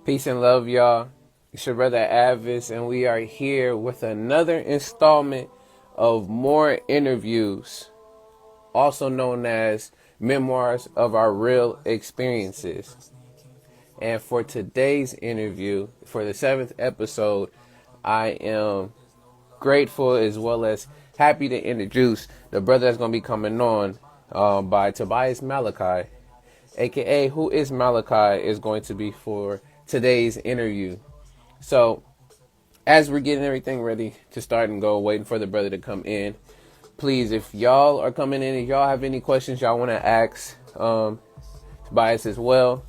Peace and love, y'all. It's your brother A.D.V.I.S.S, and we are here with another installment of more interviews, also known as memoirs of our real experiences. And for today's interview, for the seventh episode, I am grateful as well as happy to introduce the brother that's going to be coming on by Tobias Malachi, aka Who is Malachi, is going to be for today's interview. So, as we're getting everything ready to start and go, waiting for the brother to come in, please, if y'all are coming in, if y'all have any questions y'all want to ask Tobias as well,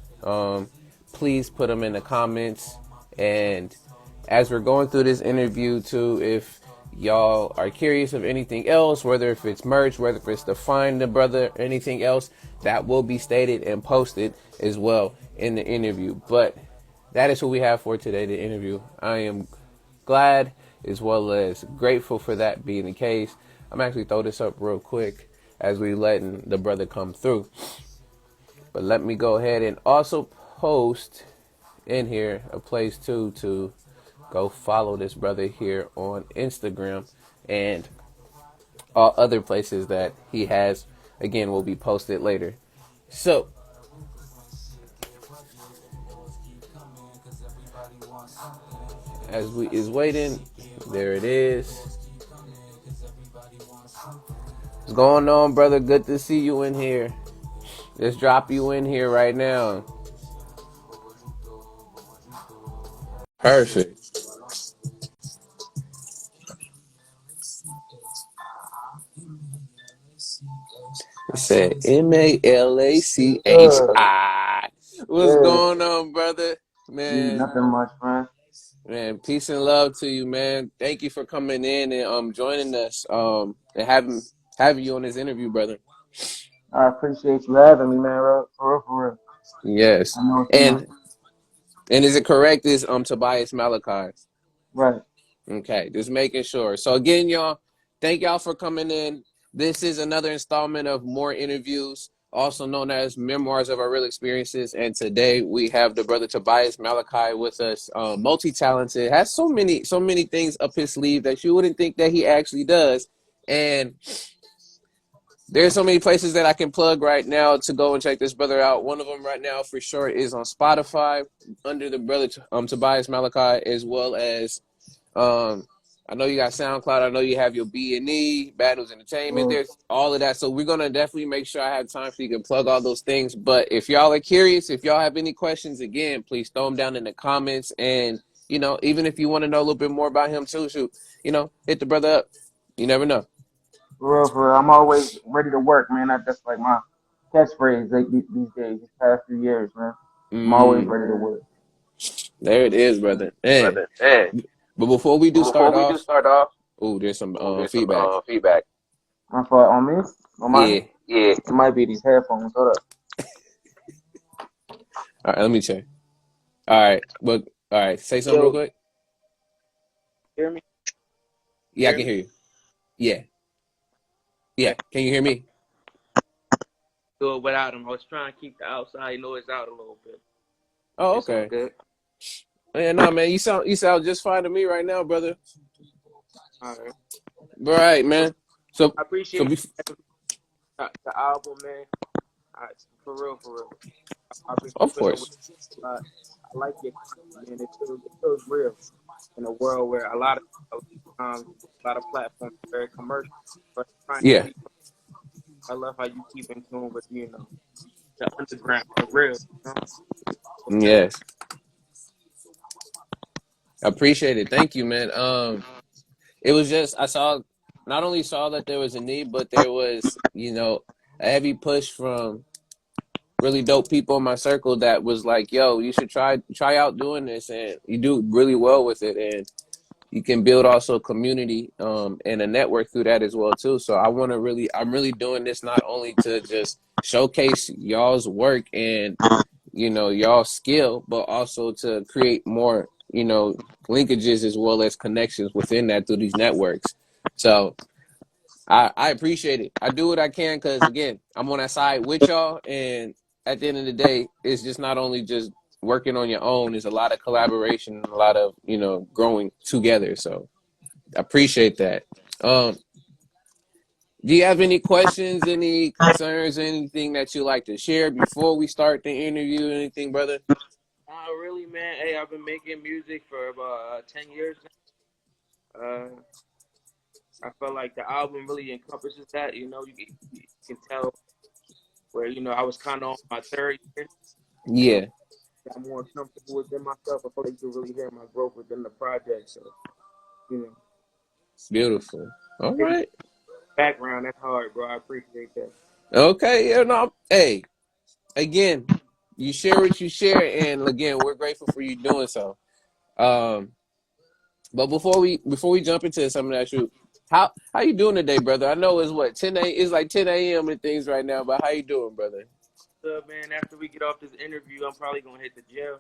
please put them in the comments. And as we're going through this interview too, if y'all are curious of anything else, whether if it's merch, whether if it's to find the brother, anything else, that will be stated and posted as well in the interview. But that is what we have for today, the interview. I am glad as well as grateful for that being the case. I'm actually throw this up real quick as we letting the brother come through. But let me go ahead and also post in here a place too to go follow this brother here on Instagram and all other places that he has. Again, will be posted later. So, as we is waiting, there it is. What's going on, brother? Good to see you in here. Let's drop you in here right now. Perfect. It said Malachi. What's Yeah, going on, brother? Man, nothing much, man. man, peace and love to you, man. Thank you for coming in and joining us and having you on this interview, brother. I appreciate you having me, man. For real. Yes. I know it's And is it correct? Is Tobias Malachi? right. Okay, just making sure. So again, y'all, thank y'all for coming in. This is another installment of More Interviews, also known as Memoirs of Our Real Experiences. And today we have the brother Tobias Malachi with us, multi-talented, has so many things up his sleeve that you wouldn't think that he actually does. And there's so many places that I can plug right now to go and check this brother out. One of them right now for sure is on Spotify under the brother Tobias Malachi, as well as I know you got SoundCloud. I know you have your B&E, Battles Entertainment. Yeah. There's all of that. So we're going to definitely make sure I have time for you to plug all those things. But if y'all are curious, if y'all have any questions, again, please throw them down in the comments. And, even if you want to know a little bit more about him too, hit the brother up. You never know. For real. I'm always ready to work, man. That's like my catchphrase these days, these past few years, man. I'm always Mm, ready to work. there it is, brother. Man. Brother, hey, But before we do but before start we do off, start off, oh, there's some there's some feedback. feedback. My fault on me? On my Yeah. Yeah. It might be these headphones. Hold up. All right, let me check. All right. But, all right. Say something real Yo, quick. hear me? Yeah, I can hear you. Yeah. Yeah. Can you hear me? Do it without him. I was trying to keep the outside noise out a little bit. Oh, It's all okay. good. Yeah, no, man. You sound just fine to me right now, brother. All right. Right, man. So I so appreciate be, the album, man. I, for real, for real. I've been of keeping up with. course. I like your content, man. It feels real in a world where a lot of times, a lot of platforms are very commercial. But trying to Yeah. keep. I love how you keep in tune with the underground, the real. Yes. I appreciate it. Thank you, man. It was just I saw not only saw that there was a need, but there was, a heavy push from really dope people in my circle that was like, yo, you should try out doing this, and you do really well with it, and you can build also a community and a network through that as well too. So I'm really doing this not only to just showcase y'all's work and y'all skill, but also to create more linkages as well as connections within that through these networks. So I appreciate it. I do what I can because again, I'm on that side with y'all, and at the end of the day, it's just not only just working on your own is a lot of collaboration, a lot of, growing together. So I appreciate that. Do you have any questions, any concerns, anything that you like to share before we start the interview? Anything, brother? Really, man. Hey, I've been making music for about 10 years now. I felt like the album really encompasses that. You can tell where, I was kind of on my third year. Yeah, Got more comfortable within myself. I feel like you can really hear my growth within the project. So, you know, beautiful. All maybe right. background, that's hard, bro. I appreciate that. Okay. Yeah, no, hey, again, you share what you share, and again, we're grateful for you doing so. Um, but before we jump into something that you, how you doing today, brother? I know it's what 10 it's like 10 a.m. and things right now, but how you doing, brother? Man, after we get off this interview, I'm probably going to hit the gym.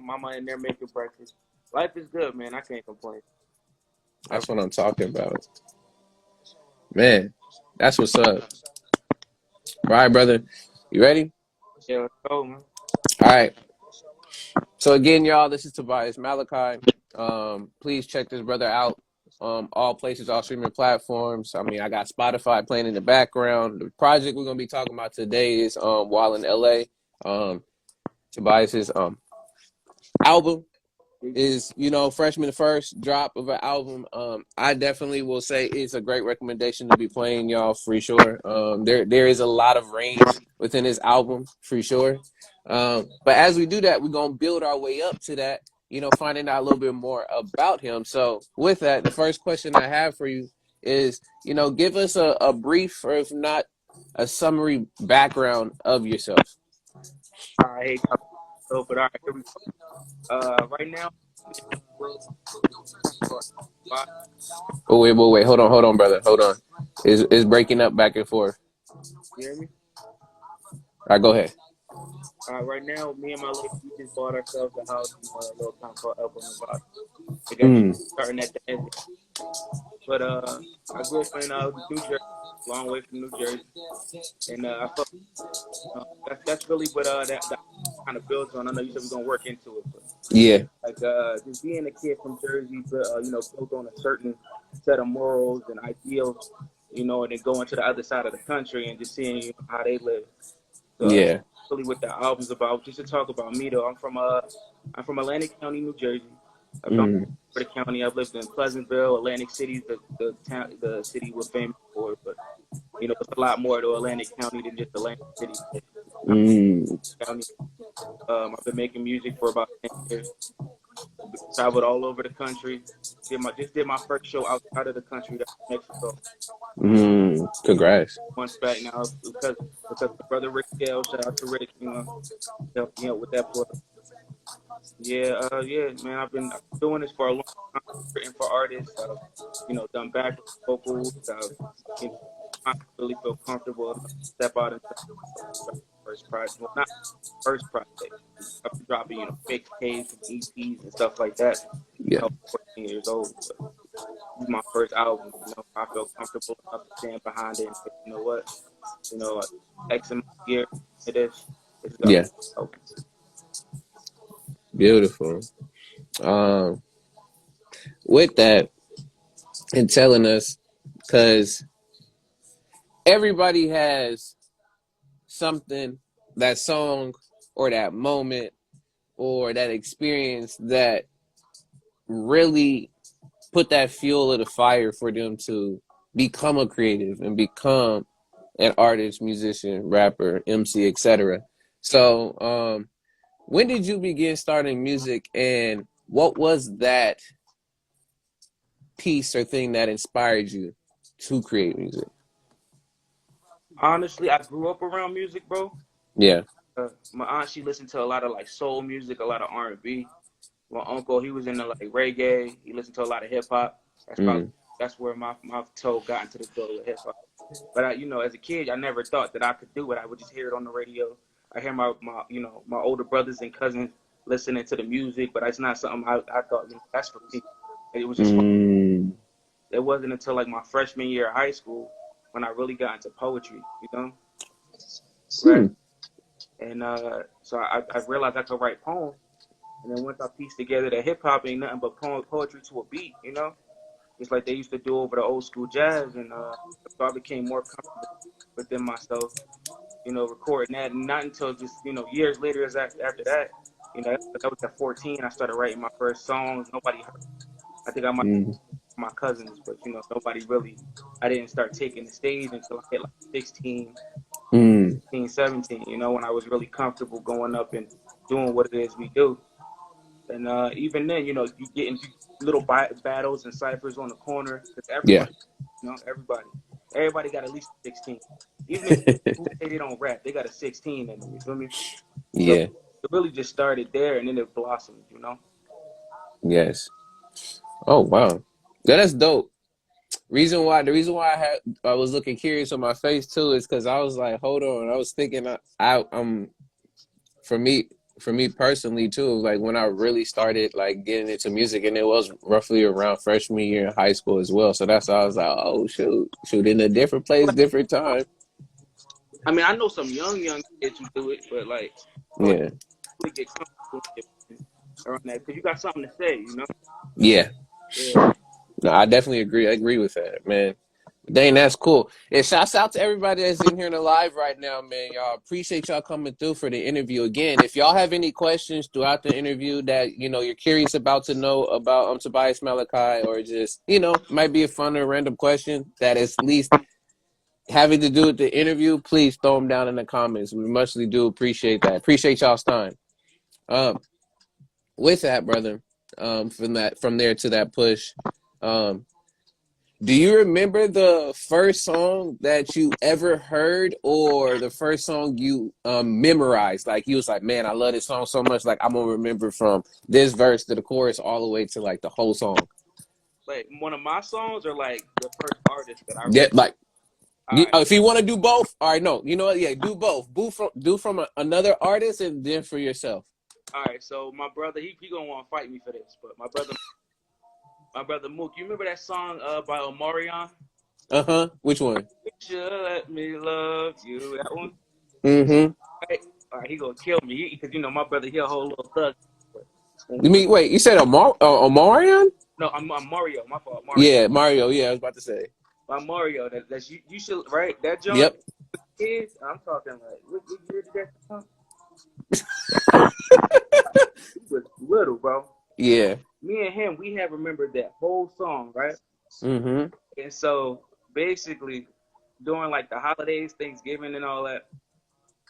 Mama in there making breakfast. Life is good, man. I can't complain. I, That's what I'm talking about, man. That's what's up. All right, brother. You ready? yeah, let's go, man. All right. So again, y'all, this is Tobias Malachi. Please check this brother out. All places, all streaming platforms. I mean, I got Spotify playing in the background. The project we're gonna be talking about today is while in LA. Tobias's album is, freshman first drop of an album. I definitely will say it's a great recommendation to be playing, y'all, for sure. There is a lot of range within his album, for sure. But as we do that, we're gonna build our way up to that, finding out a little bit more about him. So with that, the first question I have for you is, give us a brief, or if not a summary background of yourself. I hate talking so, but all right, here we go. Right now, Oh wait, hold on, brother, hold on. Is breaking up back and forth. you hear me? All right, go ahead. Right now, me and my lady, we just bought ourselves a house in a little town called El Nevada. I guess Mm, starting at the end. But I grew up in New Jersey, a long way from New Jersey, and I felt that's really what that kind of builds on. I know you said we're gonna work into it, but yeah, like just being a kid from Jersey, built on a certain set of morals and ideals, and then going to the other side of the country and just seeing how they live. So that's yeah. really what the album's about. Just to talk about me though, I'm from Atlantic County, New Jersey. I've gone Mm, to the county. I've lived in Pleasantville, Atlantic City, the town, the city we're famous for. But it's a lot more to Atlantic County than just Atlantic City. mm, County. I've been making music for about 10 years. Traveled all over the country. Did my first show outside of the country, that's Mexico. congrats. Months back now because my brother Rick Gale, shout out to Rick, helped me out with that. But yeah, man, I've been doing this for a long time, written for artists. I've done backup vocals. I've you know I really feel comfortable enough to step out and first project. Well, not first project. I've been dropping mixtapes and EPs and stuff like that. Yeah, 14 years old. But this is my first album. I feel comfortable enough to stand behind it and say, you know what, X amount of years into this is our yeah. album. Beautiful. Um, with that and telling us, because everybody has something, that song or that moment or that experience that really put that fuel of the fire for them to become a creative and become an artist, musician, rapper, MC, etc. So, when did you begin starting music, and what was that piece or thing that inspired you to create music? Honestly, I grew up around music, bro. Yeah. My aunt, she listened to a lot of like soul music, a lot of R&B. My uncle, he was into like reggae. He listened to a lot of hip hop. Mm, That's where my toe got into the door with hip hop. But as a kid, I never thought that I could do it. I would just hear it on the radio. I hear my older brothers and cousins listening to the music, but it's not something I thought that's for me. It was just fun. mm, It wasn't until like my freshman year of high school when I really got into poetry. hmm. And so I realized I could write poems. And then once I pieced together that hip hop ain't nothing but poetry to a beat, you know, just like they used to do over the old school jazz. And so I became more comfortable within myself, you know, recording that. And not until just, you know, years later as after that, you know, that was at 14. I started writing my first songs. Nobody heard. I think I might Mm. my cousins, but you know, nobody really. I didn't start taking the stage until I hit like 16, Mm. 17. You know, when I was really comfortable going up and doing what it is we do. And even then, you know, you get into little battles and ciphers on the corner because Yeah. everybody, you know, everybody got at least 16. Even if who say they don't rap, they got a 16 in them. You feel me? So Yeah. it really just started there, and then it blossomed. You know. Yes. Oh wow. Yeah, that's dope. The reason why I was looking curious on my face too is because I was like, hold on. I was thinking for me for me personally too, like when I really started like getting into music, and it was roughly around freshman year in high school as well. So that's why I was like, oh shoot in a different place, different time. I mean, I know some young kids who do it, but like, so Yeah. really get comfortable around that because you got something to say, you know. Yeah. Yeah. No, I definitely agree. I agree with that, man. Dang, that's cool. And shouts out to everybody that's in here in the live right now, man. Y'all appreciate y'all coming through for the interview. Again, if y'all have any questions throughout the interview that you're curious about to know about Tobias Malachi, or just might be a fun or random question that is at least having to do with the interview, please throw them down in the comments. We muchly do appreciate that. Appreciate y'all's time. Um, with that, brother, from there to that push, um, do you remember the first song that you ever heard, or the first song you memorized? Like you was like, man, I love this song so much. Like I'm gonna remember from this verse to the chorus all the way to like the whole song. Like one of my songs or like the first artist that I Yeah, really. like All right, if you want to do both, all right. No, you know what? Yeah, do both. Do from another artist and then for yourself. all right. So my brother, he gonna want to fight me for this, but my brother Mook, you remember that song by M.O.R.E? Which one? You should let me love you. That one, Mm-hmm. right? All right, he gonna kill me because you know my brother, he a whole little thug. But when You we was mean wait? You said Omarion? no, I'm Mario. My fault, Mario. Yeah, Mario. Yeah, I was about to say. By Mario, that's you should right that joint. Yep. Kids, I'm talking like what year did that come? He was little, bro. Yeah. Me and him, we have remembered that whole song, right? Mm-hmm. And so basically, during like the holidays, Thanksgiving, and all that,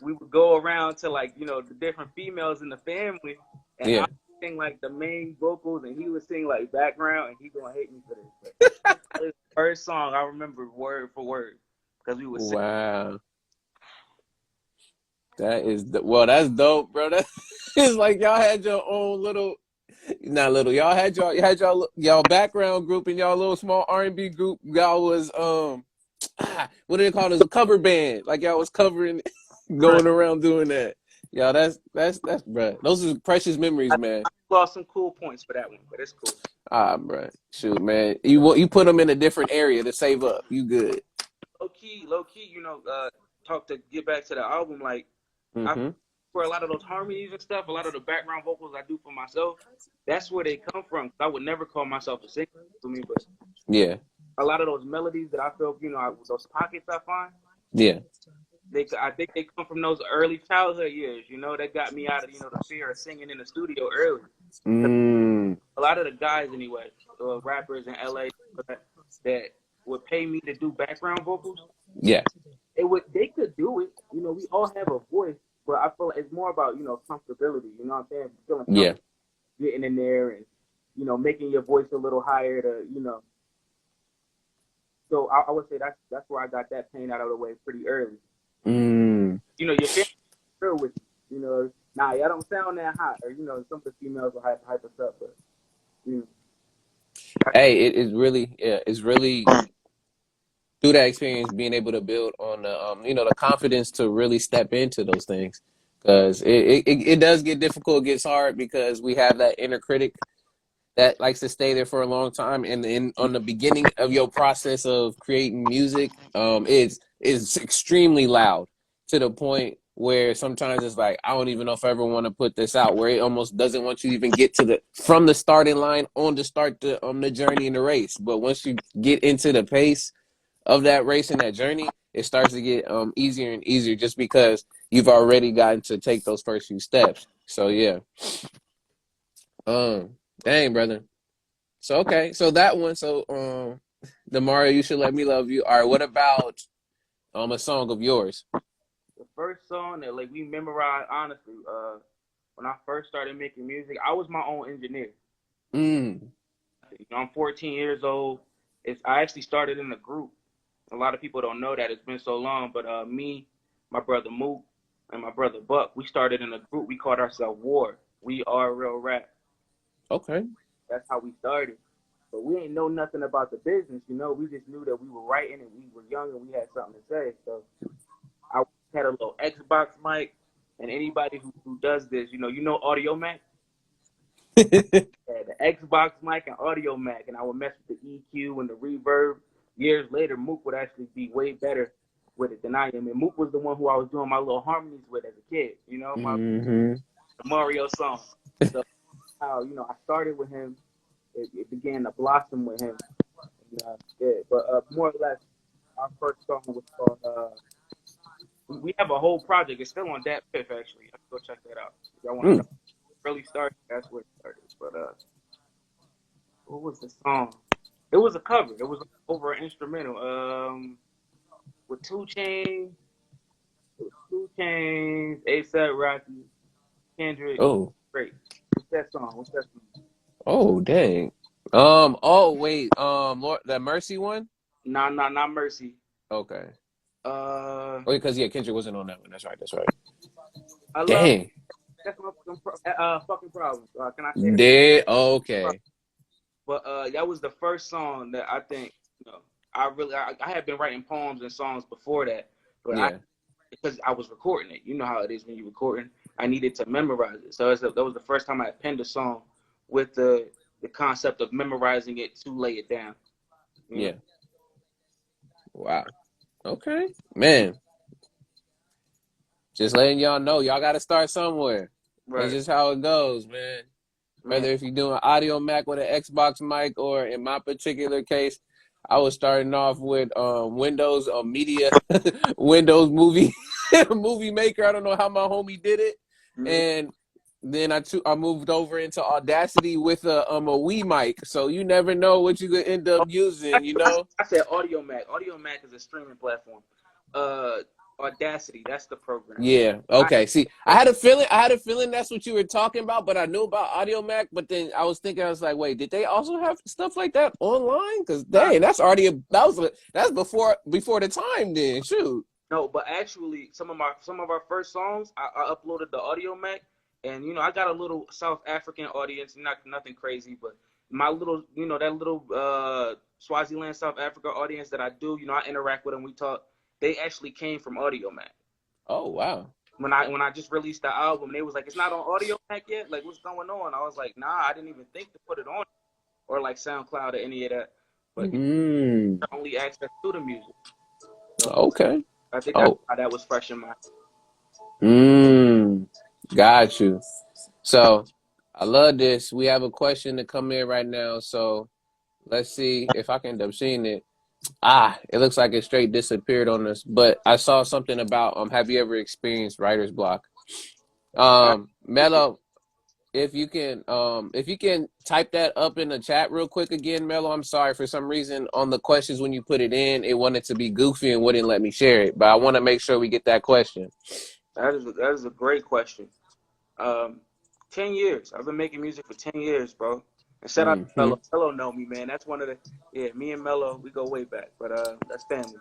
we would go around to like the different females in the family, and I Yeah. would sing like the main vocals, and he would sing like background, and he gonna hate me for this. But that was the first song I remember word for word because we would sing. Wow. That's dope, bro. It's like y'all had your own little, not little. Y'all background group and y'all little small R&B group. Y'all was what do they call it? As a cover band. Like y'all was covering, Right. going around doing that. Y'all, that's bro. Those are precious memories, man. I lost some cool points for that one, but it's cool. Bro. Shoot, man. You put them in a different area to save up. You good? Low key, talk to get back to the album. Like, I Mm-hmm. for a lot of those harmonies and stuff, a lot of the background vocals I do for myself, that's where they come from. I would never call myself a singer for me, but Yeah. a lot of those melodies that I feel, those pockets I find, Yeah. I think they come from those early childhood years. That got me out of the fear of singing in the studio early. Mm. A lot of the guys, anyway, rappers in LA that would pay me to do background vocals, Yeah. they could do it. We all have a voice, but I feel like it's more about comfortability. You know what I'm saying? Feeling Yeah. comfortable getting in there and making your voice a little higher to So I would say that's where I got that pain out of the way pretty early. Mm. Your family real with you. Nah, y'all don't sound that hot, or some of the females will hype us up, but you know, Hey, it's really through that experience being able to build on the confidence to really step into those things, because it does get difficult, it gets hard because we have that inner critic that likes to stay there for a long time, and in on the beginning of your process of creating music, it's extremely loud to the point where sometimes it's like I don't even know if I ever want to put this out, where it almost doesn't want you to even get to the from the starting line on to start the journey in the race. But once you get into the pace of that race and that journey, it starts to get easier and easier just because you've already gotten to take those first few steps. So yeah. Um dang brother. So okay, so that one, so the Mario You Should Let Me Love You. All right, what about a song of yours? The first song that like we memorized, honestly, when I first started making music, I was my own engineer. Mm. I'm 14 years old. I actually started in a group. A lot of people don't know that it's been so long, but me, my brother Mook, and my brother Buck, we started in a group. We called ourselves War. We are real rap. Okay. That's how we started. But we ain't know nothing about the business, you know. We just knew that we were writing and we were young and we had something to say. So I had a little Xbox mic, and anybody who does this, you know Audio Mac. Yeah, the Xbox mic and Audio Mac, and I would mess with the EQ and the reverb. Years later, Mook would actually be way better with it than I am. And Mook was the one who I was doing my little harmonies with as a kid, my Mm-hmm. Mario song. So how I started with him, it began to blossom with him. And, yeah, but more or less, our first song was called. We have a whole project. It's still on Dat Piff actually. You have to go check that out. If y'all want to know, Mm. really started. That's where it started. But what was the song? It was a cover. It was over an instrumental. With 2 Chainz, it was 2 Chainz, A$AP Rocky, Kendrick. Oh. Great. What's that song? What's that song? Oh, dang. Oh wait. Lord, that Mercy one? Nah, nah, not Mercy. Okay. Uh, Oh, because yeah, Kendrick wasn't on that one. That's right. That's right. I love. Dang. That's my fucking problem. Can I say that? Did okay. But that was the first song that I think I had been writing poems and songs before that, but Yeah. because I was recording it. You know how it is when you're recording. I needed to memorize it, so that was the first time I penned a song with the concept of memorizing it to lay it down. You know, Yeah. Wow. Okay. Man, just letting y'all know, y'all got to start somewhere. That's right, just how it goes, man. man. Whether if you're doing audio Mac with an Xbox mic, or in my particular case, I was starting off with Windows Media, Windows Movie Movie Maker. I don't know how my homie did it, Mm-hmm. and then I moved over into Audacity with a Wii mic. So you never know what you could end up Oh, using, you know. I said Audio Mac. Audio Mac is a streaming platform. Uh, Audacity, that's the program. Yeah. I Okay. See, I had a feeling that's what you were talking about, but I knew about Audio Mac. But then I was thinking, I was like, wait, did they also have stuff like that online? Because uh, dang, that's before the time. Then shoot. No, but actually, some of our first songs, I uploaded the Audio Mac, and I got a little South African audience, not nothing crazy, but my little, that little Swaziland, South Africa audience that I do, I interact with them, we talk. They actually came from Audio Mac. Oh wow. When I just released the album, they was like, "It's not on Audio Mac yet. Like, what's going on?" I was like, "Nah, I didn't even think to put it on or like SoundCloud or any of that." But Mm. only access to the music, so Okay. I think that's Oh. why that was fresh in my. Mm. Got you. So I love this. We have a question to come in right now. So let's see if I can end up seeing it. It looks like it straight disappeared on us. But I saw something about have you ever experienced writer's block? I appreciate Mello, if you can type that up in the chat real quick again, Mello. I'm sorry for some reason on the questions when you put it in, it wanted to be goofy and wouldn't let me share it. But I want to make sure we get that question. that is a great question. Um, 10 years. I've been making music for 10 years, bro. And shout out to Mm-hmm. Mello. Mello know me, man. That's one of the Me and Mello, we go way back. But that's family.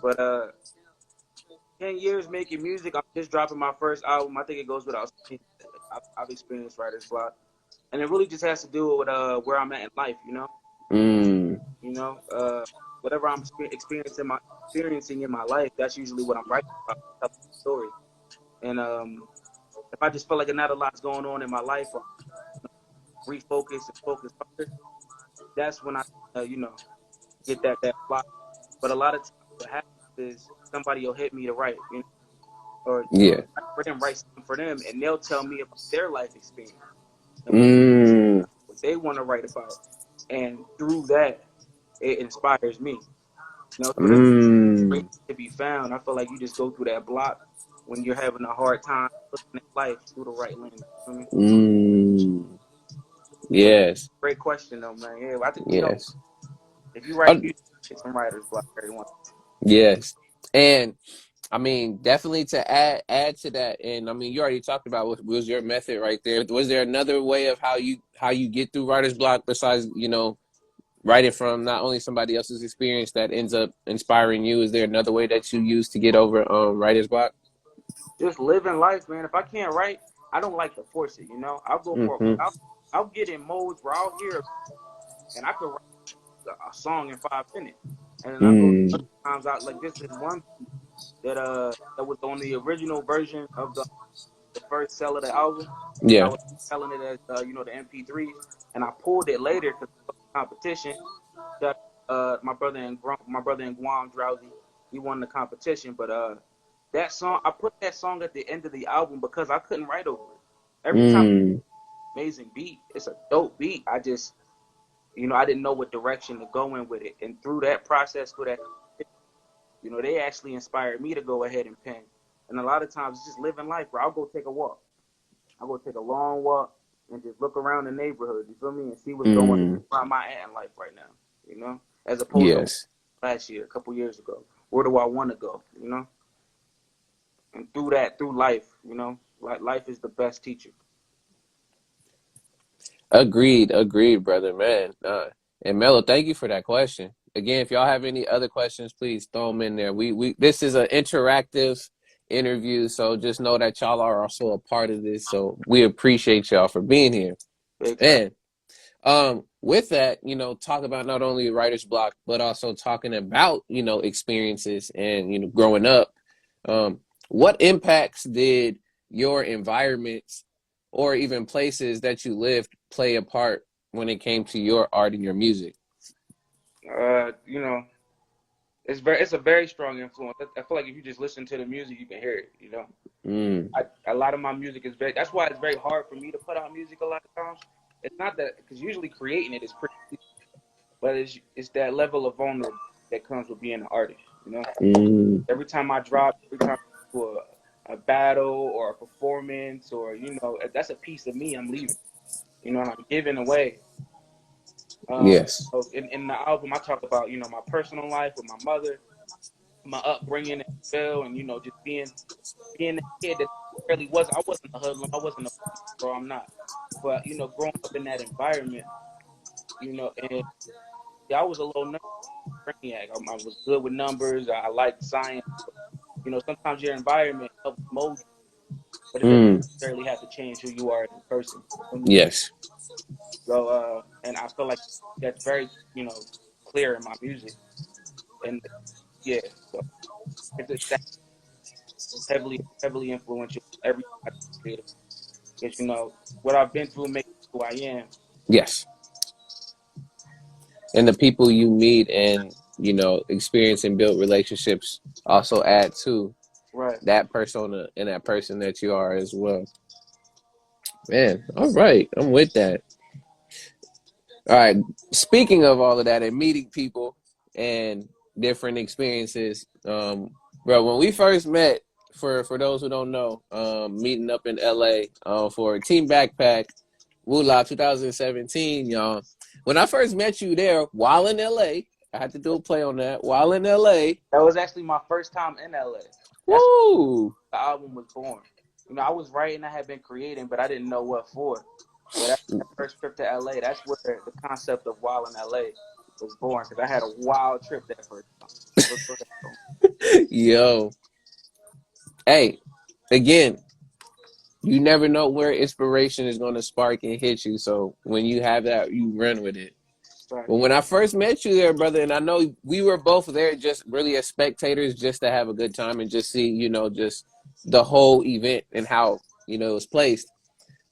But 10 years making music. I'm just dropping my first album. I think it goes without saying. I've experienced writer's block, and it really just has to do with where I'm at in life. Mm. You know, whatever I'm experiencing in my life. That's usually what I'm writing about. Telling a story. And if I just feel like not a lot's going on in my life, or refocus and focus harder, that's when I, get that block. But a lot of times, what happens is somebody will hit me to write. or Yeah. for them, write something for them, and they'll tell me about their life experience and Mm. what they want to write about, and through that, it inspires me. You know, so there's great Mm. to be found. I feel like you just go through that block when you're having a hard time looking at life through the right lens. You know what I mean? Mm. But Yes. great question though, man. Yeah, I think Yes. if you write Uh, music, get some writer's block everyone. yes. And I mean, definitely to add to that, and I mean, you already talked about what was your method right there. Was there another way of how you get through writer's block besides writing from not only somebody else's experience that ends up inspiring you? Is there another way that you use to get over writer's block? Just living life, man. If I can't write, I don't like to force it. I'll go for Mm-hmm. I'll get in modes where I'll hear and I could write a song in 5 minutes, and then I'll go Mm. other times out like this is one that was on the original version of the first sell of the album. I Yeah. was selling it as the MP3s, and I pulled it later because competition. That my brother in Guam, Drowsy, he won the competition. But that song, I put that song at the end of the album because I couldn't write over it. Every time, Mm. amazing beat, it's a dope beat. I just I didn't know what direction to go in with it, and through that process, through that they actually inspired me to go ahead and pen. And a lot of times, it's just living life, bro. I'll go take a walk. I'll go take a long walk and just look around the neighborhood. You feel me? And see what's going Mm. on around my at in life right now. As opposed to Yes. last year, a couple years ago. Where do I want to go? And through that, through life, like life is the best teacher. Agreed, brother, man. And Mello, thank you for that question. Again, if y'all have any other questions, please throw them in there. We this is an interactive interview, so just know that y'all are also a part of this. So we appreciate y'all for being here. Big fact. And with that, talk about not only writer's block, but also talking about, experiences and, growing up. What impacts did your environments or even places that you lived play a part when it came to your art and your music? Uh, you know, it's a very strong influence. I feel like if you just listen to the music, you can hear it. Mm, A lot of my music is very. That's why it's very hard for me to put out music a lot of times. It's not that because usually creating it is pretty, but it's that level of vulnerability that comes with being an artist. mm, Every time I drop, every time I do a battle or a performance, or that's a piece of me I'm leaving. And I'm giving away. yes. So in the album, I talk about my personal life with my mother, my upbringing as well, and just being a kid that really was. I wasn't a hoodlum. I wasn't a bro. I'm not. But growing up in that environment, and yeah, I was a little brainiac. I was good with numbers. I liked science. Sometimes your environment helps mold you, but it doesn't Mm, necessarily have to change who you are as a person. You know what I mean? yes. So, and I feel like that's very, clear in my music. And yeah, so that's heavily, heavily influential every time I create it. Because, what I've been through makes me who I am. Yes. And the people you meet and, experience and build relationships also add to Right. that persona and that person that you are as well. Man, all right. I'm with that. All right. Speaking of all of that and meeting people and different experiences, bro, when we first met, for those who don't know, meeting up in LA for Team Backpack, Wula 2017, y'all. When I first met you there while in LA, I had to do a play on that. While in LA, That was actually my first time in LA. That's woo! when the album was born. I was writing, I had been creating, but I didn't know what for. So that first trip to LA, that's where the concept of Wild in LA was born. Because I had a wild trip that first time. But go ahead, bro. Yo, hey, again, you never know where inspiration is going to spark and hit you. So when you have that, you run with it. Right. But when I first met you there, brother, and I know we were both there just really as spectators, just to have a good time and just see, just the whole event and how, it was placed.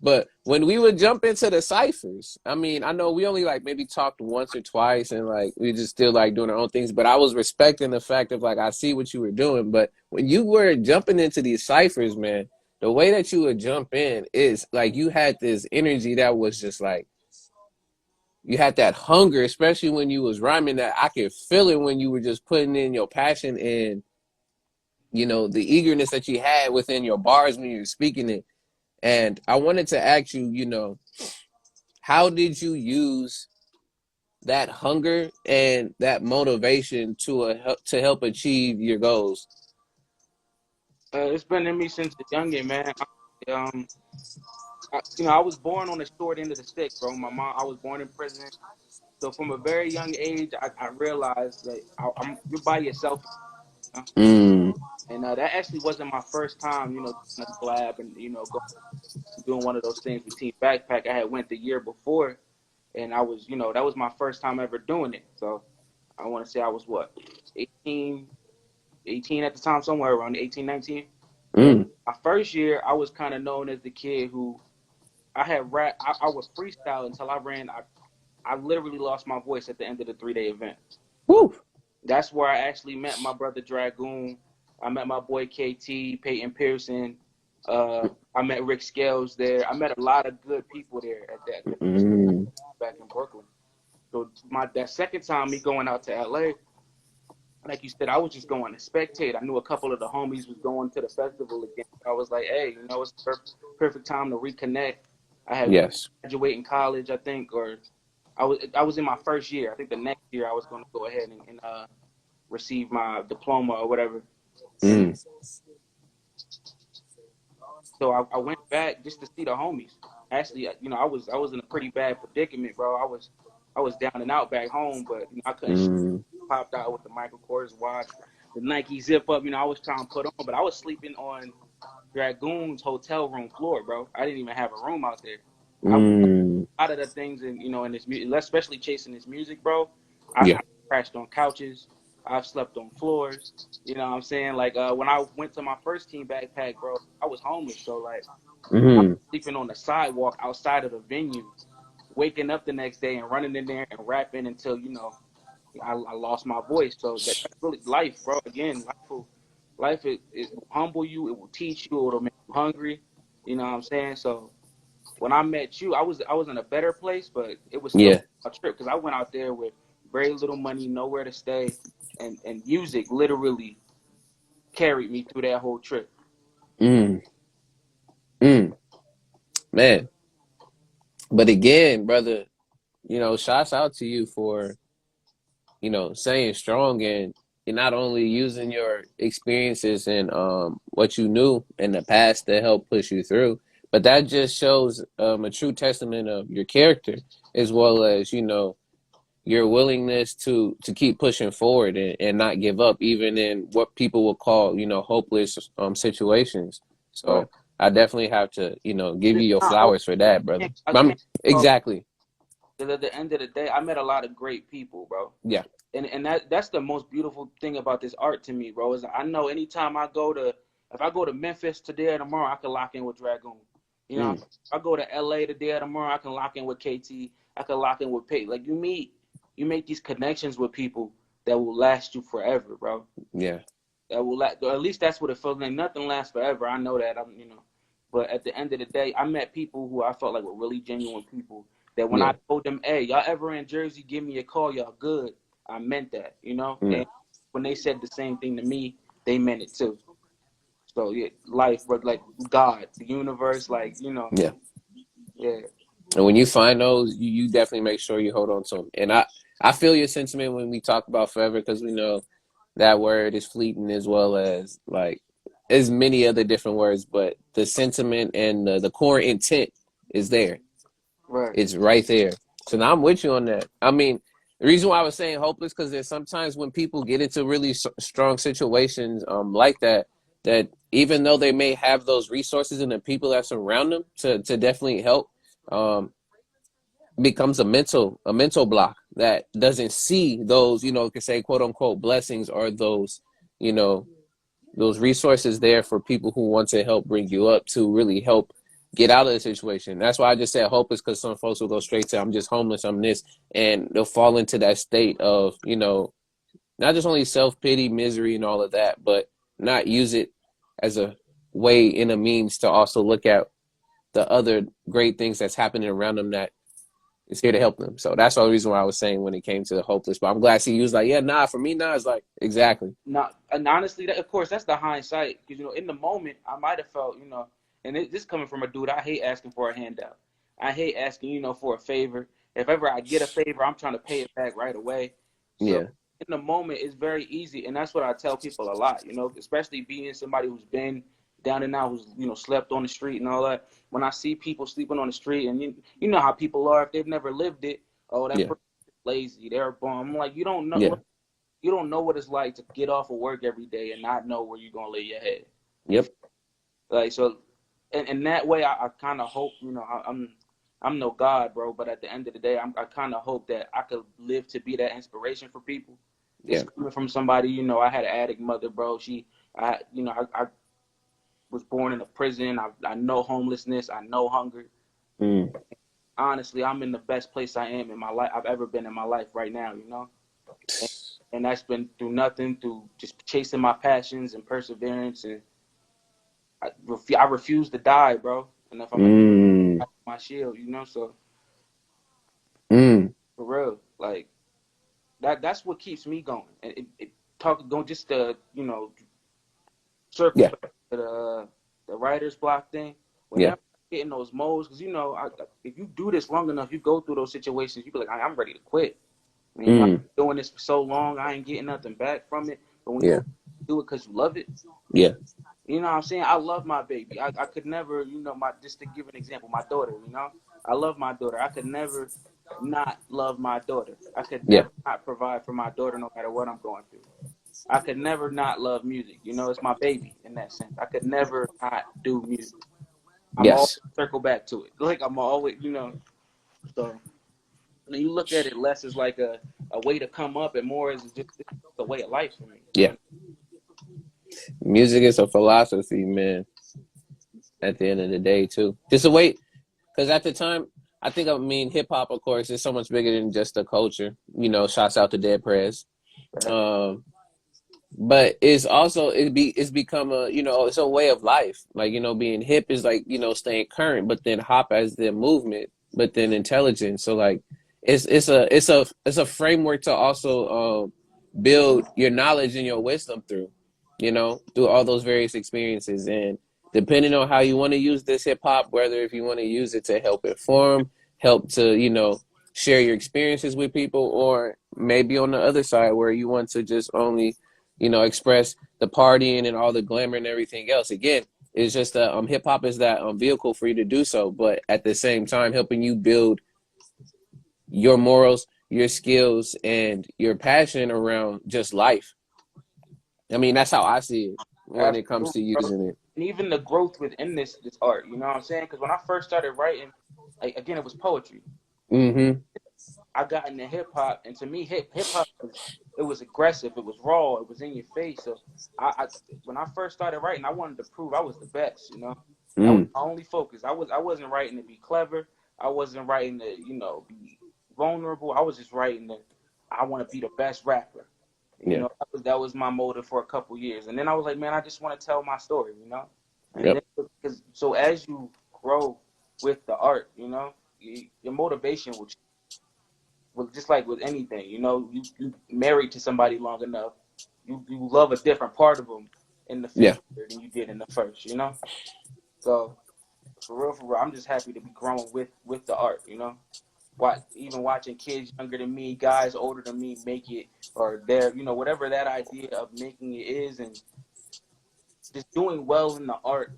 But when we would jump into the ciphers, I mean, I know we only like maybe talked once or twice and like we just still like doing our own things, but I was respecting the fact of like I see what you were doing. But when you were jumping into these ciphers, man, the way that you would jump in is like you had this energy that was just like you had that hunger, especially when you was rhyming, that I could feel it when you were just putting in your passion and you know the eagerness that you had within your bars when you were speaking it. And I wanted to ask you, you know, how did you use that hunger and that motivation to help achieve your goals? It's been in me since a youngin, man. I was born on the short end of the stick, bro. I was born in prison. So from a very young age, I realized that you're by yourself, you know? Mm, And that actually wasn't my first time, doing a collab and doing one of those things with Team Backpack. I had went the year before, and I was, that was my first time ever doing it. So I want to say I was what, 18, 18 at the time, somewhere around 18, 19. And mm. my first year, I was kind of known as the kid who I had rap. I would freestyle until I ran. I literally lost my voice at the end of the 3-day event. Woo. That's where I actually met my brother Dragoon. I met my boy KT, Peyton Pearson. I met Rick Scales there. I met a lot of good people there at that Mm, back in Brooklyn. So that second time me going out to LA, like you said, I was just going to spectate. I knew a couple of the homies was going to the festival again. I was like, hey, it's the perfect time to reconnect. I had yes. graduated college, I think, or I was in my first year. I think the next year I was going to go ahead and receive my diploma or whatever. And Mm, so I went back just to see the homies. Actually, I was in a pretty bad predicament, bro. I was down and out back home, but I couldn't. mm, Popped out with the Michael Kors watch, the Nike zip up. I was trying to put on, but I was sleeping on Dragoon's hotel room floor, bro. I didn't even have a room out there. I mm. A lot of the things in this music, especially chasing this music, bro. I Yeah. crashed on couches. I've slept on floors. You know what I'm saying? Like when I went to my first Team Backpack, bro, I was homeless. So like I was Mm, sleeping on the sidewalk outside of the venue, waking up the next day and running in there and rapping until I lost my voice. So that's really life, bro. Again, it will humble you. It will teach you. It'll make you hungry. You know what I'm saying? So when I met you, I was in a better place, but it was still yeah. a trip because I went out there with very little money, nowhere to stay, and music literally carried me through that whole trip. Mm, mm. Man. But again, brother, you know, shouts out to you for, you know, staying strong and you're not only using your experiences and what you knew in the past to help push you through, but that just shows a true testament of your character as well as, you know, your willingness to keep pushing forward and not give up even in what people will call, you know, hopeless situations. Right. So I definitely have to, you know, give you It's your not hope. flowers for that, brother. I I'm can't talk exactly. because at the end of the day, I met a lot of great people, bro. Yeah. And that's the most beautiful thing about this art to me, bro. Is I know anytime if I go to Memphis today or tomorrow, I can lock in with Dragoon. Mm, If I go to LA today or tomorrow, I can lock in with KT. I can lock in with Pate. Like you make these connections with people that will last you forever, bro. yeah. That will last, or at least that's what it feels like. Nothing lasts forever. I know that. But at the end of the day, I met people who I felt like were really genuine people. That when I Yeah. told them, "Hey, y'all ever in Jersey? Give me a call. Y'all good." I meant that. Yeah. And when they said the same thing to me, they meant it too. So yeah, life, but like God, the universe, Yeah. yeah, And when you find those, you definitely make sure you hold on to them. And I feel your sentiment when we talk about forever because we know that word is fleeting as well as like as many other different words, but the sentiment and the core intent is there. right, It's right there. So now I'm with you on that. I mean, the reason why I was saying hopeless because there's sometimes when people get into really strong situations like that, that even though they may have those resources and the people that surround them to definitely help, um, becomes a mental block that doesn't see those, you know, could say quote unquote blessings or those, you know, those resources there for people who want to help bring you up to really help get out of the situation. That's why I just said hopeless, because some folks will go straight to I'm just homeless, I'm this, and they'll fall into that state of, not just only self-pity, misery, and all of that, but not use it as a way in a means to also look at the other great things that's happening around them that is here to help them. So that's the reason why I was saying when it came to the hopeless. But I'm glad she was like, yeah, nah, for me, nah, it's like, exactly. Not, and honestly, that, of course, that's the hindsight. Because in the moment, I might have felt, and this coming from a dude, I hate asking for a handout. I hate asking, for a favor. If ever I get a favor, I'm trying to pay it back right away. So Yeah. in the moment, it's very easy, and that's what I tell people a lot. Especially being somebody who's been down and out, who's slept on the street and all that. When I see people sleeping on the street, and you know how people are, if they've never lived it, oh, that Yeah. person's lazy, they're a bum. I'm like, you don't know. Yeah. You don't know what it's like to get off of work every day and not know where you're gonna lay your head. Yep. Like so, and that way, I kind of hope, I'm no god, bro, but at the end of the day, I kind of hope that I could live to be that inspiration for people. This Yeah. coming from somebody, I had an addict mother, bro. I was born in a prison. I know homelessness. I know hunger. Mm. Honestly, I'm in the best place I am in my life I've ever been in my life right now. And that's been through nothing, through just chasing my passions and perseverance. And I refuse to die, bro. And if I'm gonna Mm. die, my shield, so Mm. for real, like that's what keeps me going. And going just to circle Yeah. back to the writer's block thing. Yeah. Whenever I get in those modes, because if you do this long enough, you go through those situations, you be like, I'm ready to quit. And, I've Mm. been doing this for so long, I ain't getting nothing back from it. But when you Yeah. do it because you love it, Yeah. you know what I'm saying? I love my baby. I could never, just to give an example, my daughter, I love my daughter. I could never not love my daughter. I could Yeah. never not provide for my daughter no matter what I'm going through. I could never not love music. It's my baby in that sense. I could never not do music. I'm always Yes. circle back to it. Like I'm always, so when you look at it less as like a way to come up and more as just a way of life for me. Yeah. Music is a philosophy, man. At the end of the day, too, just a way. Because at the time, hip hop, of course, is so much bigger than just a culture. Shouts out to Dead Prez. Um, but it's become it's a way of life. Like, being hip is like, staying current, but then hop as the movement, but then intelligence. So like, it's a framework to also build your knowledge and your wisdom through all those various experiences. And depending on how you want to use this hip hop, whether if you want to use it to help inform, help to, share your experiences with people, or maybe on the other side where you want to just only, express the partying and all the glamour and everything else. Again, it's just that hip hop is that vehicle for you to do so, but at the same time helping you build your morals, your skills, and your passion around just life. I mean, that's how I see it when it comes Absolutely, to bro. using it. And even the growth within this art, you know what I'm saying? Because when I first started writing, like again, it was poetry. Mm-hmm. I got into hip hop, and to me, hip hop was aggressive, it was raw, it was in your face. So I when I first started writing, I wanted to prove I was the best. That was Mm. my only focus. I wasn't writing to be clever. I wasn't writing to be vulnerable. I was just writing that I want to be the best rapper. Yeah. That was my motive for a couple years, and then I was like, man, I just want to tell my story. And Yep. then because so as you grow with the art, your motivation will just like with anything, you married to somebody long enough, you love a different part of them in the Yeah. fifth year than you did in the first. So for real, I'm just happy to be growing with the art. Even watching kids younger than me, guys older than me make it, or they're whatever that idea of making it is, and just doing well in the art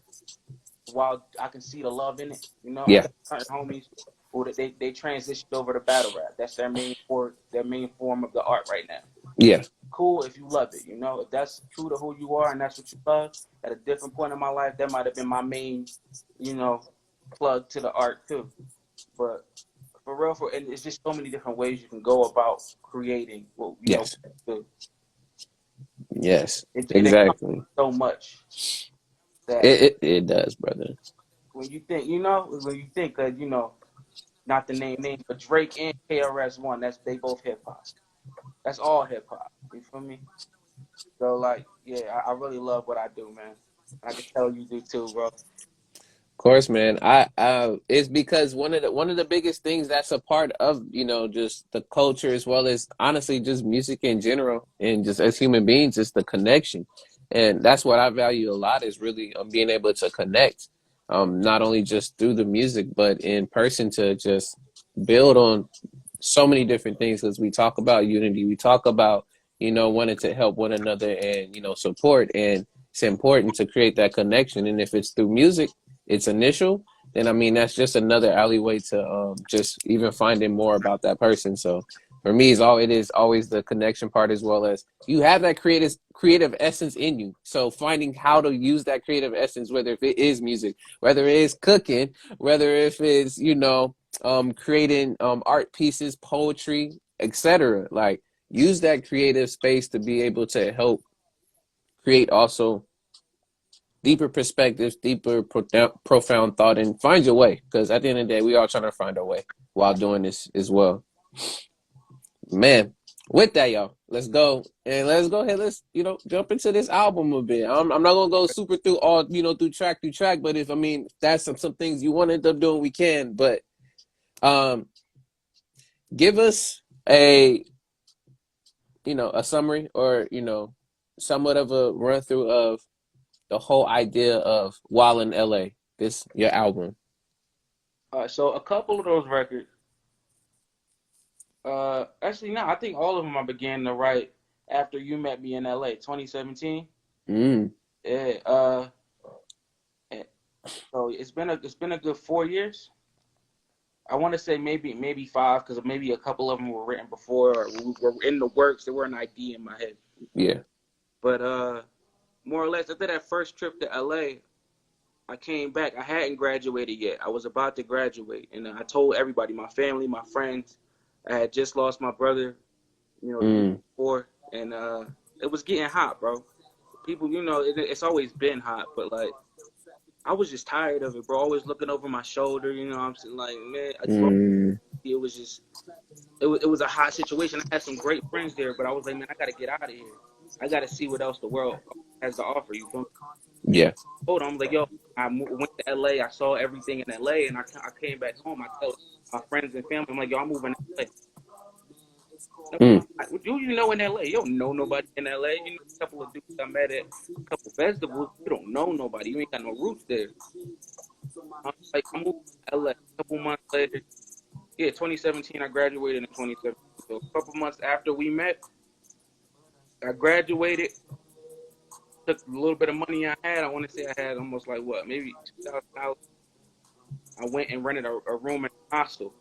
while I can see the love in it. I Yeah. got certain homies who they transitioned over to battle rap. That's their main form of the art right now. Yeah. Cool if you love it. If that's true to who you are and that's what you love. At a different point in my life, that might have been my main, you know, plug to the art too. But for real, and it's just so many different ways you can go about creating. Well, Yes. the, Yes. it encompasses Exactly. so much that It does, brother. when you think, when you think that, not the name names, but Drake and KRS-One, they both hip hop. That's all hip hop. You feel me? So like, yeah, I really love what I do, man. I can tell you do too, bro. Course, man. It's because one of the biggest things that's a part of, just the culture, as well as honestly just music in general, and just as human beings, is the connection. And that's what I value a lot, is really being able to connect, not only just through the music, but in person, to just build on so many different things, because we talk about unity, we talk about, wanting to help one another, and, support. And it's important to create that connection. And if it's through music, it's initial, then I mean, that's just another alleyway to just even finding more about that person. So for me, it is always the connection part, as well as you have that creative essence in you. So finding how to use that creative essence, whether if it is music, whether it is cooking, whether if it's, creating art pieces, poetry, etc. Like, use that creative space to be able to help create also deeper perspectives, deeper profound thought, and find your way. Because at the end of the day, we all trying to find our way while doing this as well. Man, with that, y'all, let's go ahead. Let's jump into this album a bit. I'm not gonna go super through all through track, but if that's some things you want to end up doing, we can. But give us a summary, or somewhat of a run through of the whole idea of While in LA, your album. So a couple of those records, actually, no, I think all of them I began to write after You Met Me in LA, 2017. Yeah. So it's been a good 4 years. I want to say maybe five, because maybe a couple of them were written before, or were in the works. They were an idea in my head. Yeah. But more or less, after that first trip to LA, I came back. I hadn't graduated yet. I was about to graduate, and I told everybody, my family, my friends. I had just lost my brother, the week before, and it was getting hot, bro. People, it's always been hot, but like, I was just tired of it, bro. Always looking over my shoulder, I'm saying, like, man, it was just, it was a hot situation. I had some great friends there, but I was like, man, I got to get out of here. I got to see what else the world has to offer. You feel me? Yeah. I'm like, yo, went to LA. I saw everything in LA, and I came back home. I tell my friends and family, I'm like, yo, I'm moving to LA. What do you know in LA? You don't know nobody in LA. You know a couple of dudes I met at a couple of festivals. You don't know nobody. You ain't got no roots there. I moved to LA a couple months later. Yeah, 2017. I graduated in 2017. So a couple months after we met, I graduated. Took a little bit of money I had. I want to say I had almost like maybe $2,000. I went and rented a room in a hostel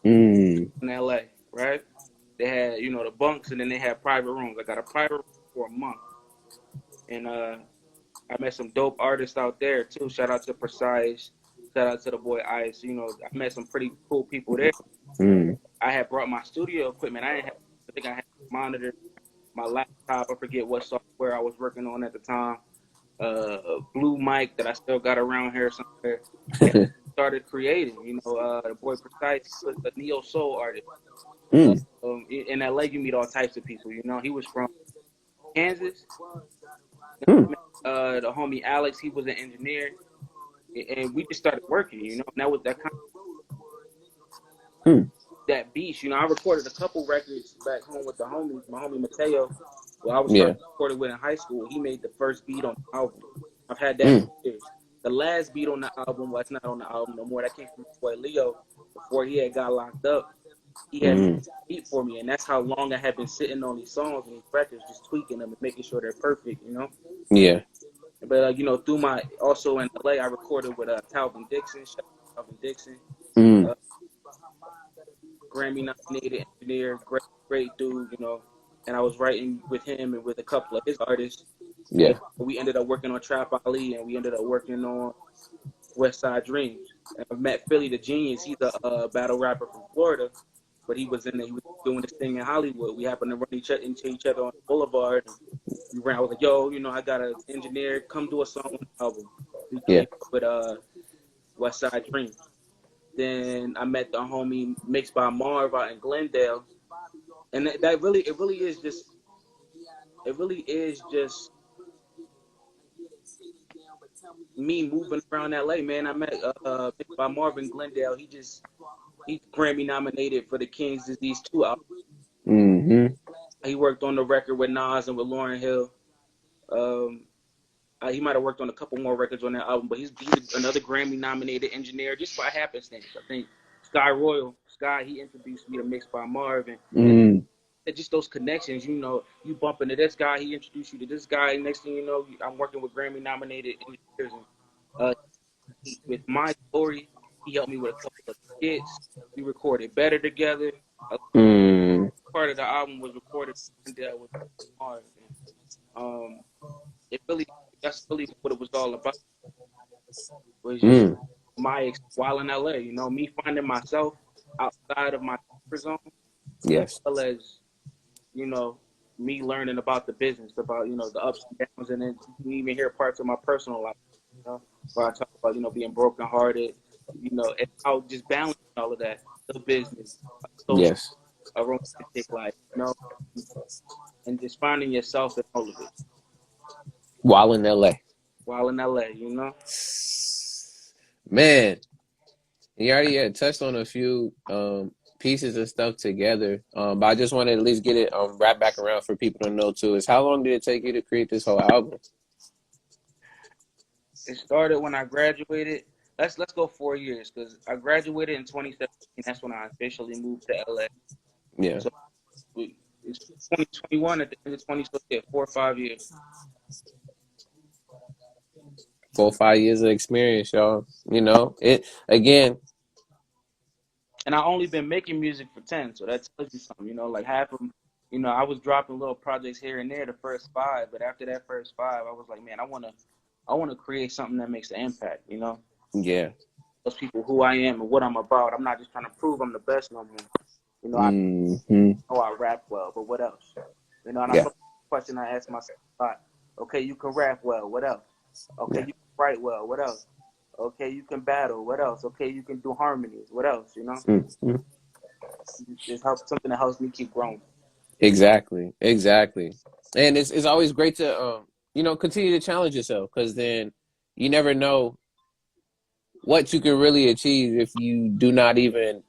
in LA. Right? They had the bunks, and then they had private rooms. I got a private room for a month, and I met some dope artists out there too. Shout out to Precise. Shout out to the boy Ice. I met some pretty cool people there. I had brought my studio equipment. I think I had a monitor, my laptop. I forget what software I was working on at the time. Blue mic that I still got around here somewhere. And I started creating. The boy Precise was a neo soul artist. In LA, you meet all types of people. He was from Kansas. The homie Alex, he was an engineer, and we just started working. And that was that kind of that beast. I recorded a couple records back home with the homies. My homie Mateo, I was starting to record with in high school. He made the first beat on the album. I've had that for years. The last beat on the album was not on the album no more. That came from my boy Leo before he had got locked up. He had made a beat for me, and that's how long I had been sitting on these songs and these records, just tweaking them and making sure they're perfect. Yeah. But through my also in LA, I recorded with Talvin Dixon. Shout out to Talvin Dixon, Grammy nominated engineer, great dude. And I was writing with him and with a couple of his artists. Yeah. And we ended up working on Trap Ali, and we ended up working on West Side Dreams. And I met Philly the Genius. He's a battle rapper from Florida, but he was doing this thing in Hollywood. We happened to run into each other on the Boulevard. I was like, yo, I got an engineer, come do a song on the album. We came up with West Side Dream. Then I met the homie Mixed by Marv out in Glendale, and that really, it really is just me moving around LA, man. I met Mixed by Marv in Glendale. He's Grammy nominated for the King's Disease 2 album. Mm-hmm. He worked on the record with Nas and with Lauryn Hill. Um, he might have worked on a couple more records on that album, but he's another Grammy nominated engineer just by happenstance. I think Sky, he introduced me to Mixed by Marv, and Mm. just those connections, you bump into this guy, he introduced you to this guy. Next thing you know, I'm working with Grammy nominated engineers. And with M.O.O.R.E, he helped me with a couple of skits. We recorded better together. A Mm. part of the album was recorded with Marv. Um, it really, that's really what it was all about. Was just Mm. while in LA, me finding myself outside of my comfort zone, as Yes. well as you know, me learning about the business, about, the ups and downs, and then you can even hear parts of my personal life, where I talk about, being brokenhearted, and how just balancing all of that, the business, social, Yes. a romantic life, and just finding yourself in all of it While in LA. while in LA, Man, you already had touched on a few pieces and stuff together. But I just wanted to at least get it wrapped back around for people to know too. Is how long did it take you to create this whole album? It started when I graduated. Let's go 4 years, because I graduated in 2017. That's when I officially moved to LA. Yeah. So it's 2021 at the end of 20, so yeah, 4 or 5 years. 4 or 5 years of experience, y'all. It again. And I only been making music for 10, so that tells you something. Like half of them, I was dropping little projects here and there the first five, but after that first five, I was like, man, I wanna create something that makes an impact. Yeah. Those people who I am and what I'm about. I'm not just trying to prove I'm the best no more. I Mm-hmm. know I rap well, but what else? And I Yeah. thought the question I asked myself a lot. Okay, you can rap well. What else? Okay, Yeah. you can write well. What else? Okay, you can battle. What else? Okay, you can do harmonies. What else? Mm-hmm. It's something that helps me keep growing. Exactly. Exactly. And it's always great to continue to challenge yourself, because then you never know what you can really achieve if you do not even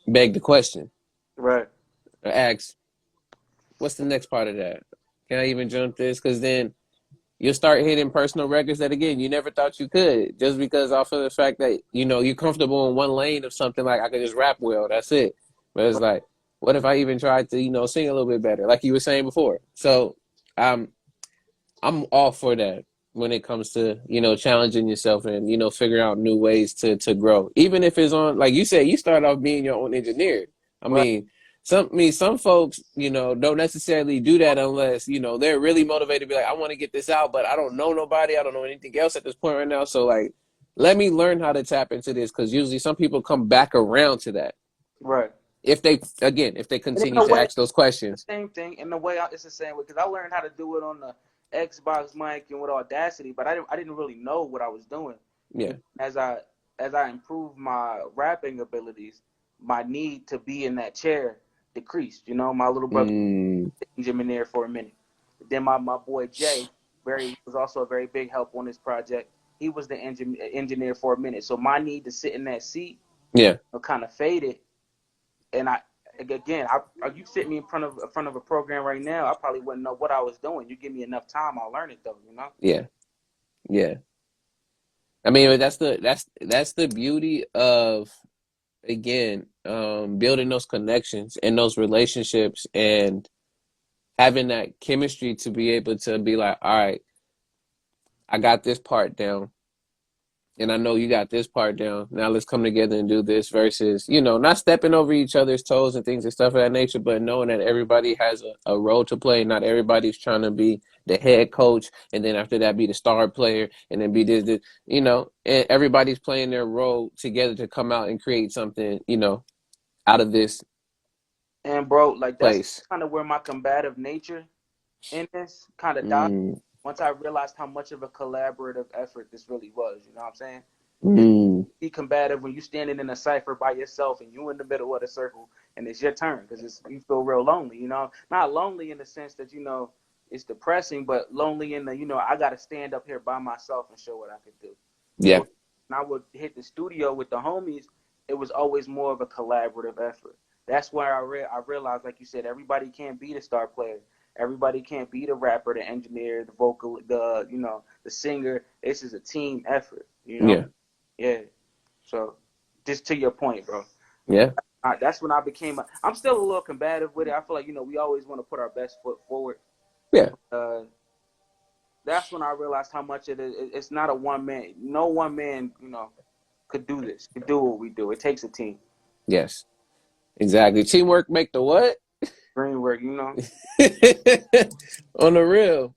beg the question Right. or ask, what's the next part of that? Can I even jump this? Because then you'll start hitting personal records that, again, you never thought you could, just because off of the fact that you're comfortable in one lane of something. Like, I could just rap well, that's it. But it's like, what if I even tried to sing a little bit better, like you were saying before? So I'm all for that when it comes to challenging yourself and figuring out new ways to grow, even if it's on, like you said, you start off being your own engineer. I Right. mean, some folks don't necessarily do that unless they're really motivated to be like, I want to get this out, but I don't know nobody, I don't know anything else at this point right now, so like, let me learn how to tap into this, because usually some people come back around to that Right. if they And in continue a to way, ask those questions. same thing. In a way, it's the same way, because I learned how to do it on the Xbox mic and with Audacity, but I didn't really know what I was doing. Yeah. As I improved my rapping abilities, my need to be in that chair decreased. My little brother Mm, engineer for a minute. Then my boy Jay, was also a very big help on this project. He was the engineer for a minute. So my need to sit in that seat yeah. kind of faded. And you sit me in front of a program right now, I probably wouldn't know what I was doing. You give me enough time, I'll learn it though. Yeah. Yeah. I mean, that's the beauty of, again, building those connections and those relationships and having that chemistry to be able to be like, all right, I got this part down, and I know you got this part down. Now let's come together and do this, versus, not stepping over each other's toes and things and stuff of that nature, but knowing that everybody has a role to play. Not everybody's trying to be the head coach, and then after that be the star player, and then be this, and everybody's playing their role together to come out and create something, out of this And bro, like that's place. kind of where my combative nature in this kind of died Mm, once I realized how much of a collaborative effort this really was. You know what I'm saying? It's mm, be combative when you're standing in a cipher by yourself and you in the middle of the circle and it's your turn because you feel real lonely. Not lonely in the sense that it's depressing, but lonely in the I got to stand up here by myself and show what I could do. Yeah. So when I would hit the studio with the homies, it was always more of a collaborative effort. That's where I realized, like you said, everybody can't be the star player. Everybody can't be the rapper, the engineer, the vocal, the singer. This is a team effort. Yeah. Yeah. So, just to your point, bro. Yeah. That's when I became. I'm still a little combative with it. I feel like we always want to put our best foot forward. Yeah. That's when I realized how much it is. It's not a one man. No one man, could do this. Could do what we do. It takes a team. Yes. Exactly. Teamwork make the what? Dream work. On the real.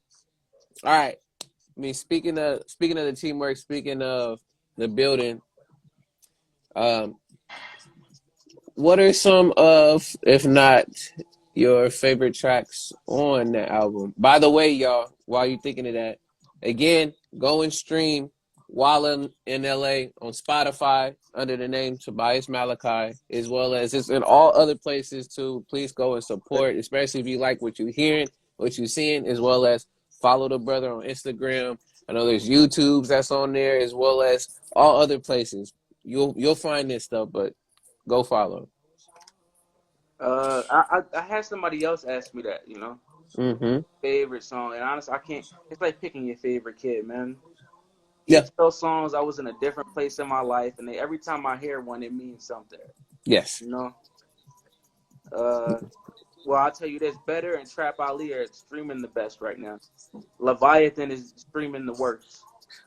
All right. I mean, speaking of the teamwork, speaking of the building, um, what are some of, if not your favorite tracks on the album? By the way, y'all, while you're thinking of that, again, go and stream while in LA on Spotify under the name Tobias Malachi, as well as it's in all other places too. Please go and support, especially if you like what you're hearing, what you're seeing, as well as follow the brother on Instagram. I know there's YouTubes that's on there, as well as all other places. You'll find this stuff, but go follow. I had somebody else ask me that. Mm-hmm. Favorite song, and honestly, I can't. It's like picking your favorite kid, man. Yeah. Each of those songs, I was in a different place in my life, and every time I hear one, it means something. Yes. You know. Well, I'll tell you this: Better and Trap Ali are streaming the best right now. Leviathan is streaming the worst,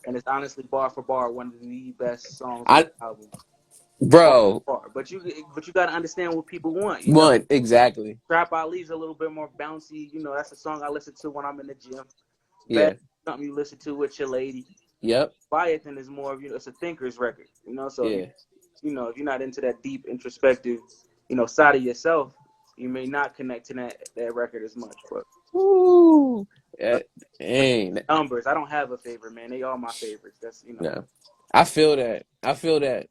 and it's honestly bar for bar one of the best songs on I the album. Bar bro, for bar. But you got to understand what people want. one exactly. Trap Ali's a little bit more bouncy. That's a song I listen to when I'm in the gym. Yeah. Better something you listen to with your lady. Yep. Leviathan is more of it's a thinker's record. So Yeah. if you're not into that deep introspective, side of yourself, you may not connect to that record as much. But Woo. uh, Dang. numbers, I don't have a favorite, man. They all my favorites. That's No. I feel that. I feel that.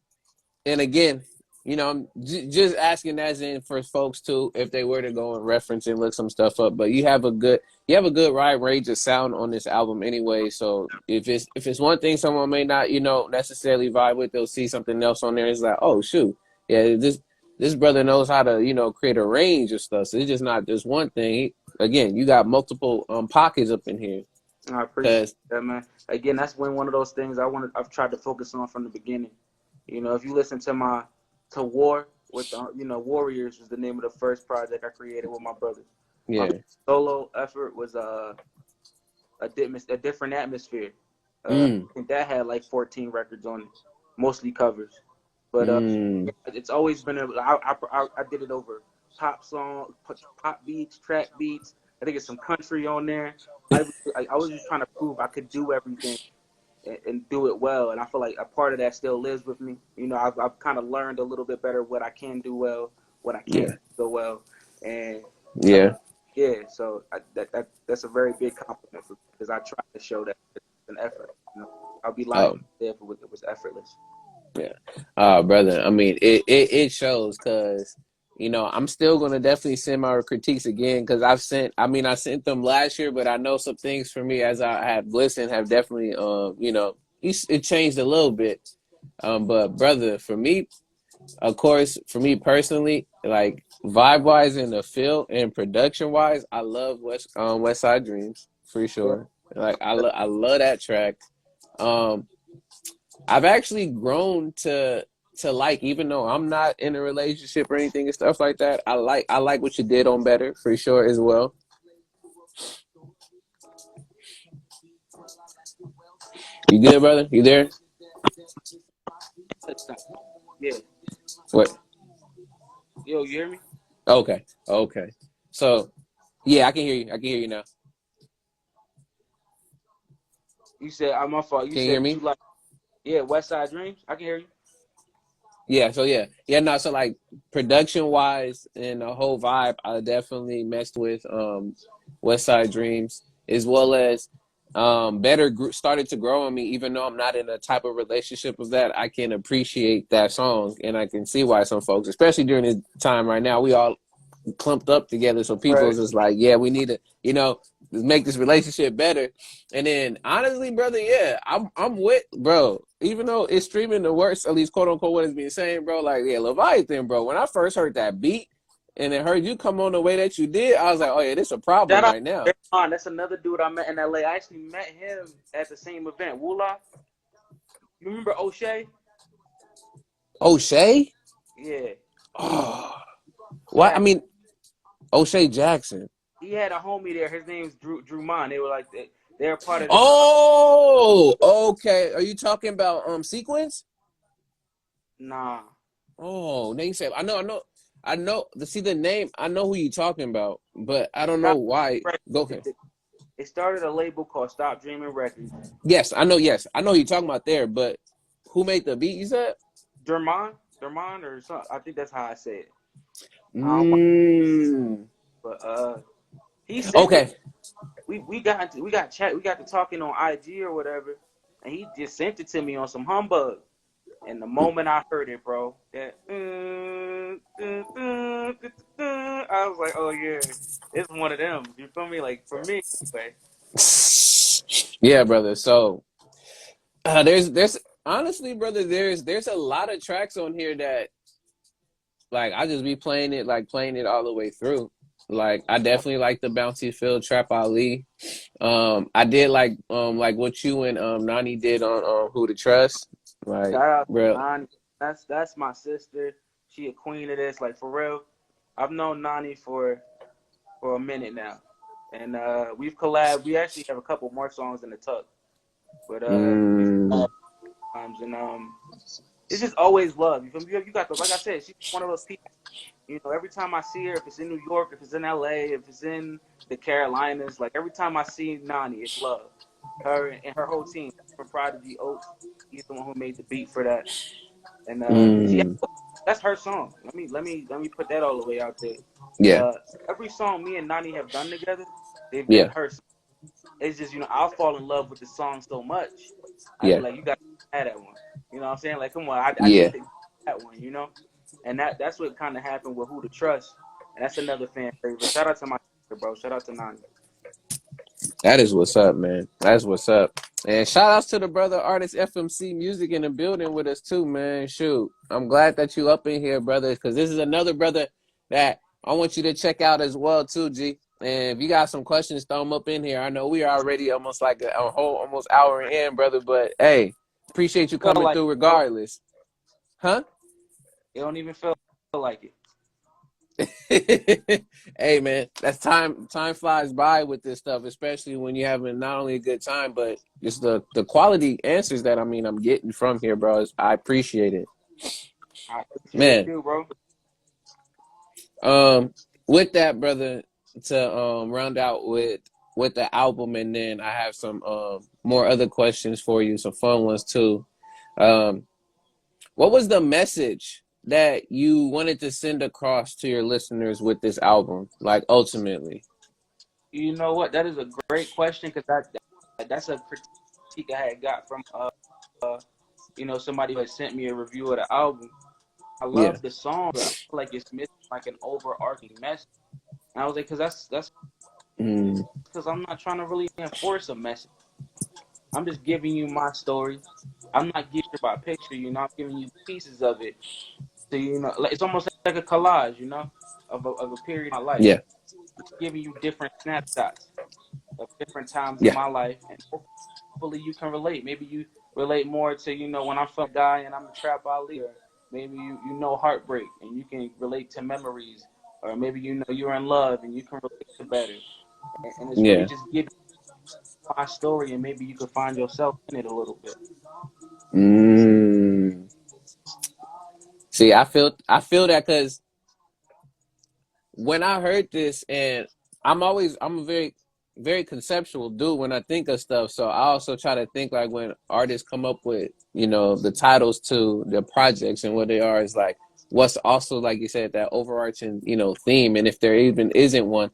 And again, I'm just asking as in for folks too, if they were to go and reference and look some stuff up. But you have a good wide range of sound on this album anyway. So if it's one thing someone may not, necessarily vibe with, they'll see something else on there. It's like, oh shoot, yeah, this brother knows how to, create a range of stuff. So it's just not just one thing. Again, you got multiple pockets up in here. I appreciate that, man. Again, that's one of those things I've tried to focus on from the beginning. If you listen to War with Warriors was the name of the first project I created with my brothers. Yeah. My solo effort was a different atmosphere. I think that had like 14 records on it, mostly covers. But it's always been I did it over pop beats, trap beats. I think it's some country on there. I was just trying to prove I could do everything and do it well. And I feel like a part of that still lives with me. I've kind of learned a little bit better what I can do well, what I can't do well, and Yeah. So that's a very big compliment for me because I try to show that it's an effort. I'll be lying if it was effortless. Yeah. Brother, I mean, it shows because, I'm still going to definitely send my critiques again because I sent them last year, but I know some things for me as I have listened have definitely, it changed a little bit. But brother, for me, of course, for me personally, like vibe wise and the feel and production wise, I love West Side Dreams for Yeah. sure. Like I love that track. I've actually grown to like, even though I'm not in a relationship or anything and stuff like that, I like what you did on Better for sure as well. You good, brother? You there? Yeah. What? Yo, you hear me? Okay. So yeah, I can hear you. I can hear you now. You said I'm my fault. You Can you said hear that you me? like West Side Dreams. I can hear you. Yeah, so yeah, no, so like production wise and the whole vibe, I definitely messed with West Side Dreams as well as started to grow on me. Even though I'm not in a type of relationship of that, I can appreciate that song, and I can see why some folks, especially during this time right now, we all clumped up together. So people Right. is just like, yeah, we need to, make this relationship better. And then honestly, brother, yeah, I'm with bro. Even though it's streaming the worst, at least quote unquote what it's being saying, bro. Like, yeah, Leviathan, bro. When I first heard that beat and then heard you come on the way that you did, I was like, oh yeah, this is a problem Shout out right now. to Draymond. That's another dude I met in LA. I actually met him at the same event. Wula. You remember O'Shea? O'Shea? Yeah. Oh, what? I Jackson. mean, O'Shea Jackson. He had a homie there. His name's Drew Mon. They were like they're part of this. Oh, okay. Are you talking about Sequence? Nah. Oh, name say I know. To see the name, I know who you're talking about, but I don't know Stop why. Records. Go ahead. They started a label called Stop Dreaming Records. Yes, I know. Yes, I know who you're talking about there, but who made the beat? You said. Dermon or something. I think that's how I say it. I don't want, Mm. but he sent it. Okay. We got to talking on IG or whatever, and he just sent it to me on some humbug. And the moment I heard it, bro, that I was like, oh yeah, it's one of them. You feel me? Like for me, anyway. Yeah, brother. So there's honestly, brother, there's a lot of tracks on here that like I just be playing it all the way through. Like I definitely like the Bounty Field Trap Ali. I did like what you and Nani did on Who to Trust. Like, Shout out to bro. Nani. That's my sister. She a queen of this. Like for real, I've known Nani for a minute now, and we've collabed. We actually have a couple more songs in the tuck, but we've Mm, collabed times, and it's just always love. You feel me? You got the like I said, she's one of those people. You know, every time I see her, if it's in New York, if it's in LA, if it's in the Carolinas, like every time I see Nani, it's love. Her and her whole team from Prodigy Oaks. He's the one who made the beat for that, and mm, that's her song. Let me put that all the way out there. yeah, Every song me and Nani have done together, they've been yeah, her song. It's just I'll fall in love with the song so much, I'd be yeah, like, you got to have that one. You know what I'm saying? Like, come on, I yeah. need to get that one. And that's what kind of happened with Who to Trust, and that's another fan favorite. Shout out to my sister, bro. Shout out to Nani. That is what's up, man. That's what's up. And shout outs to the brother artist FMC Music in the building with us too, man. Shoot. I'm glad that you up in here, brother, because this is another brother that I want you to check out as well, too, G. And if you got some questions, throw them up in here. I know we are already almost like a whole almost hour in, brother, but hey, appreciate you Felt coming like through it, bro. regardless. Huh? It don't even feel like it. Hey man, that's time. Time flies by with this stuff, especially when you're having not only a good time, but just the quality answers that I'm getting from here, bro. I appreciate it, I appreciate man. you, bro. Um, with that, brother, to round out with the album, and then I have some more other questions for you, some fun ones too. Um, what was the message that you wanted to send across to your listeners with this album, like ultimately? You know what? That is a great question because that's a critique I had got from somebody who had sent me a review of the album. I Yeah. love the song, but I feel like it's missing like an overarching message. And I was like, because that's Mm, because I'm not trying to really enforce a message. I'm just giving you my story. I'm not giving you by picture. I'm giving you pieces of it. So like, it's almost like a collage, of a period of my life. yeah. Just giving you different snapshots of different times in Yeah. my life, and hopefully you can relate. Maybe you relate more to when I'm from guy and I'm a trap Ali, or maybe you know heartbreak and you can relate to memories, or maybe you're in love and you can relate to better. And it's really Yeah. just giving my story, and maybe you could find yourself in it a little bit. Mm. See, I feel that because when I heard this, and I'm a very conceptual dude when I think of stuff. So I also try to think like when artists come up with the titles to their projects and what they are is like what's also like you said that overarching theme. And if there even isn't one,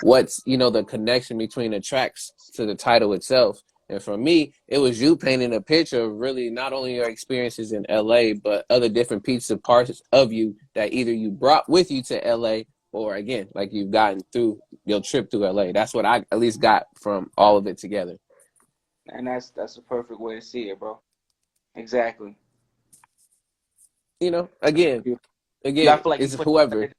what's, you know, the connection between the tracks to the title itself. And for me, it was you painting a picture of really not only your experiences in LA, but other different pieces of parts of you that either you brought with you to LA, or again, like you've gotten through your trip through LA. That's what I at least got from all of it together. And that's a perfect way to see it, bro. Exactly. You know, You, I again, feel like you it's put whoever. it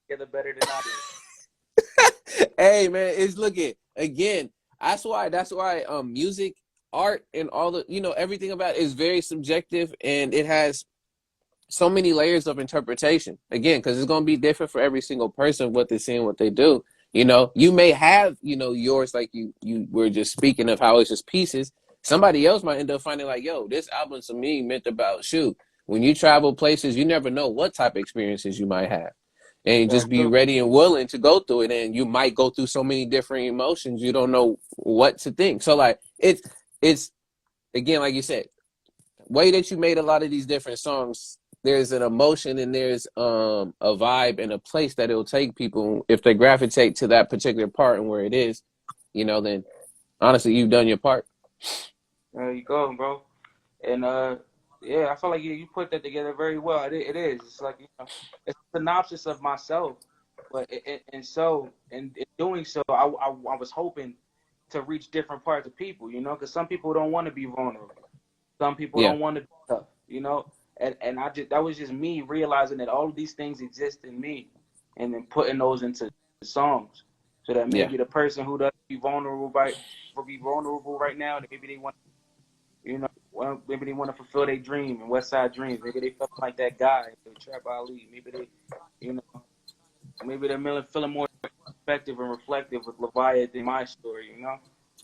together better than I did. Hey man, it's looking again. That's why music, art, and all the, you know, everything about it is very subjective, and it has so many layers of interpretation. Again, because it's gonna be different for every single person what they're seeing, what they do. You know, you may have, you know, yours, like you were just speaking of how it's just pieces. Somebody else might end up finding like, yo, this album to me meant about shoot. When you travel places, you never know what type of experiences you might have, and That's just be true. ready and willing to go through it. And you might go through so many different emotions, you don't know what to think. So like it's again, like you said, way that you made a lot of these different songs, there's an emotion and there's a vibe and a place that it'll take people if they gravitate to that particular part and where it is, you know, then honestly you've done your part. There you go, bro. And yeah, I feel like you put that together very well. It is. It's like, you know, it's a synopsis of myself, but in doing so, I was hoping to reach different parts of people, you know, because some people don't want to be vulnerable. Some people Yeah. don't want to be tough, you know, and that was just me realizing that all of these things exist in me, and then putting those into songs, so that Yeah. maybe the person who doesn't be vulnerable right now, that maybe they want, you know, maybe they want to fulfill their dream and West Side Dreams. Maybe they felt like that guy, Trap Ali. Maybe they, you know, maybe they're feeling more effective and reflective with Leviathan, my story, you know.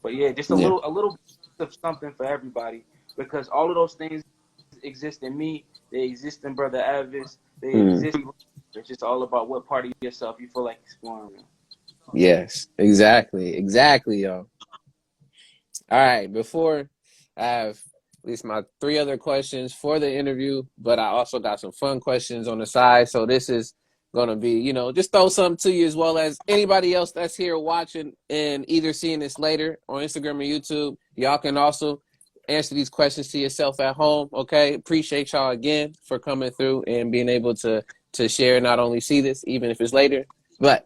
But yeah, just Yeah. a little bit of something for everybody, because all of those things exist in me. They exist in Brother Avis. They Mm. exist. It's just all about what part of yourself you feel like exploring. Yes, exactly, y'all. All right, before I have at least my three other questions for the interview, but I also got some fun questions on the side. So this is gonna be, you know, just throw something to you as well as anybody else that's here watching and either seeing this later on Instagram or YouTube. Y'all can also answer these questions to yourself at home. Okay, appreciate y'all again for coming through and being able to share, not only see this even if it's later, but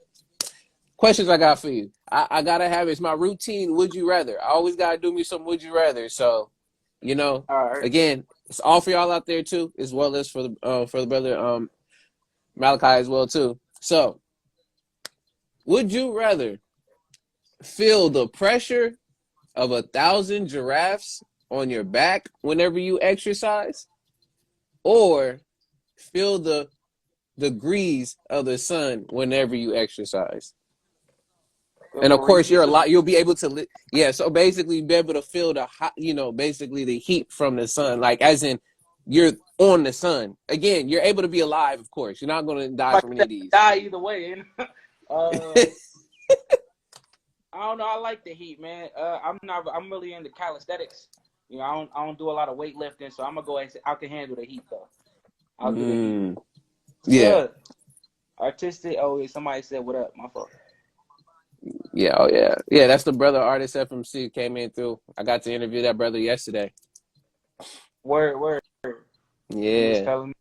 questions I got for you. I gotta have it's my routine. Would you rather? I always gotta do me some would you rather. So, you know, All right. again, it's all for y'all out there too, as well as for the brother Malachi as well too. So, would you rather feel the pressure of 1,000 giraffes on your back whenever you exercise, or feel the degrees of the sun whenever you exercise? And of Well, course, repeat you're a the lot. You'll be able to, yeah. So basically, be able to feel the hot, you know, basically the heat from the sun, like as in you're on the sun. Again, you're able to be alive. Of course, you're not going to die like from any that of these. die either way. I don't know. I like the heat, man. I'm not. I'm really into calisthenics. You know, I don't do a lot of weightlifting, so I'm gonna go and say I can handle the heat though. I'll do the heat. Mm, What's yeah, good? Artistic. Oh, yeah, somebody said what up? My fault. yeah, oh yeah, yeah. That's the brother artist FMC came in through. I got to interview that brother yesterday. Word. He was Yeah, telling me.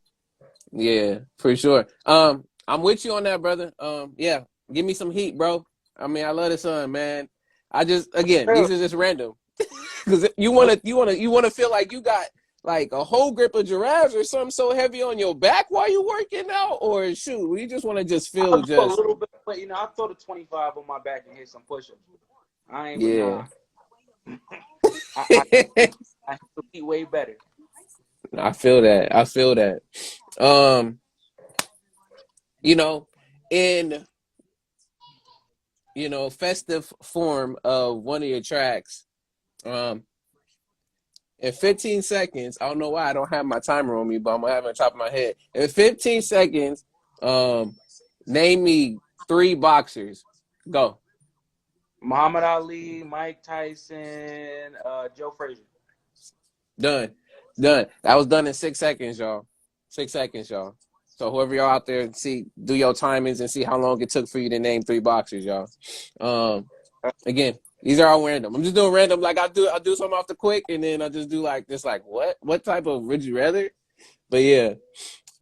yeah, for sure. I'm with you on that, brother. Yeah, give me some heat, bro. I mean, I love the sun, man. I just again, Real. these are just random. Because Oh, you wanna feel like you got like a whole grip of giraffes or something so heavy on your back while you working out, or shoot, you just want to just feel I'll do a just little bit, but you know, I'll throw the 25 on my back and hit some push-ups. I ain't, but yeah. nah. I hit the heat way better. I feel that. I feel that. Um, you know, in festive form of one of your tracks, um, in 15 seconds, I don't know why I don't have my timer on me, but I'm gonna have it on top of my head. In 15 seconds, um, name me three boxers. Go. Muhammad Ali, Mike Tyson, Joe Frazier. Done. Done. That was done in 6 seconds, y'all. 6 seconds, y'all. So whoever y'all out there, see, do your timings and see how long it took for you to name 3 boxers, y'all. Again, these are all random. I'm just doing random. Like I'll do something off the quick, and then I just do like this. Like what type of would you rather? But yeah.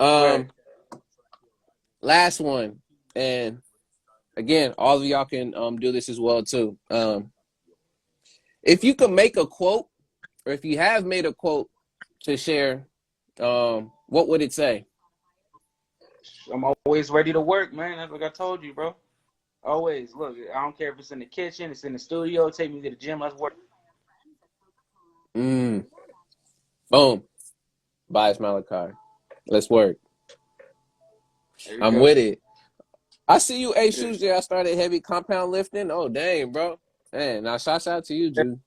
Right. Um, last one, and again, all of y'all can do this as well too. If you could make a quote, or if you have made a quote to share, what would it say? I'm always ready to work, man. That's like I told you, bro. Always. Look, I don't care if it's in the kitchen, it's in the studio. Take me to the gym. Let's work. Mm, boom. Tobias Malachi. Let's work. There you I'm go. with it. I see you eight Yeah. shoes there. I started heavy compound lifting. Oh dang, bro. Man, now shouts out to you, Drew.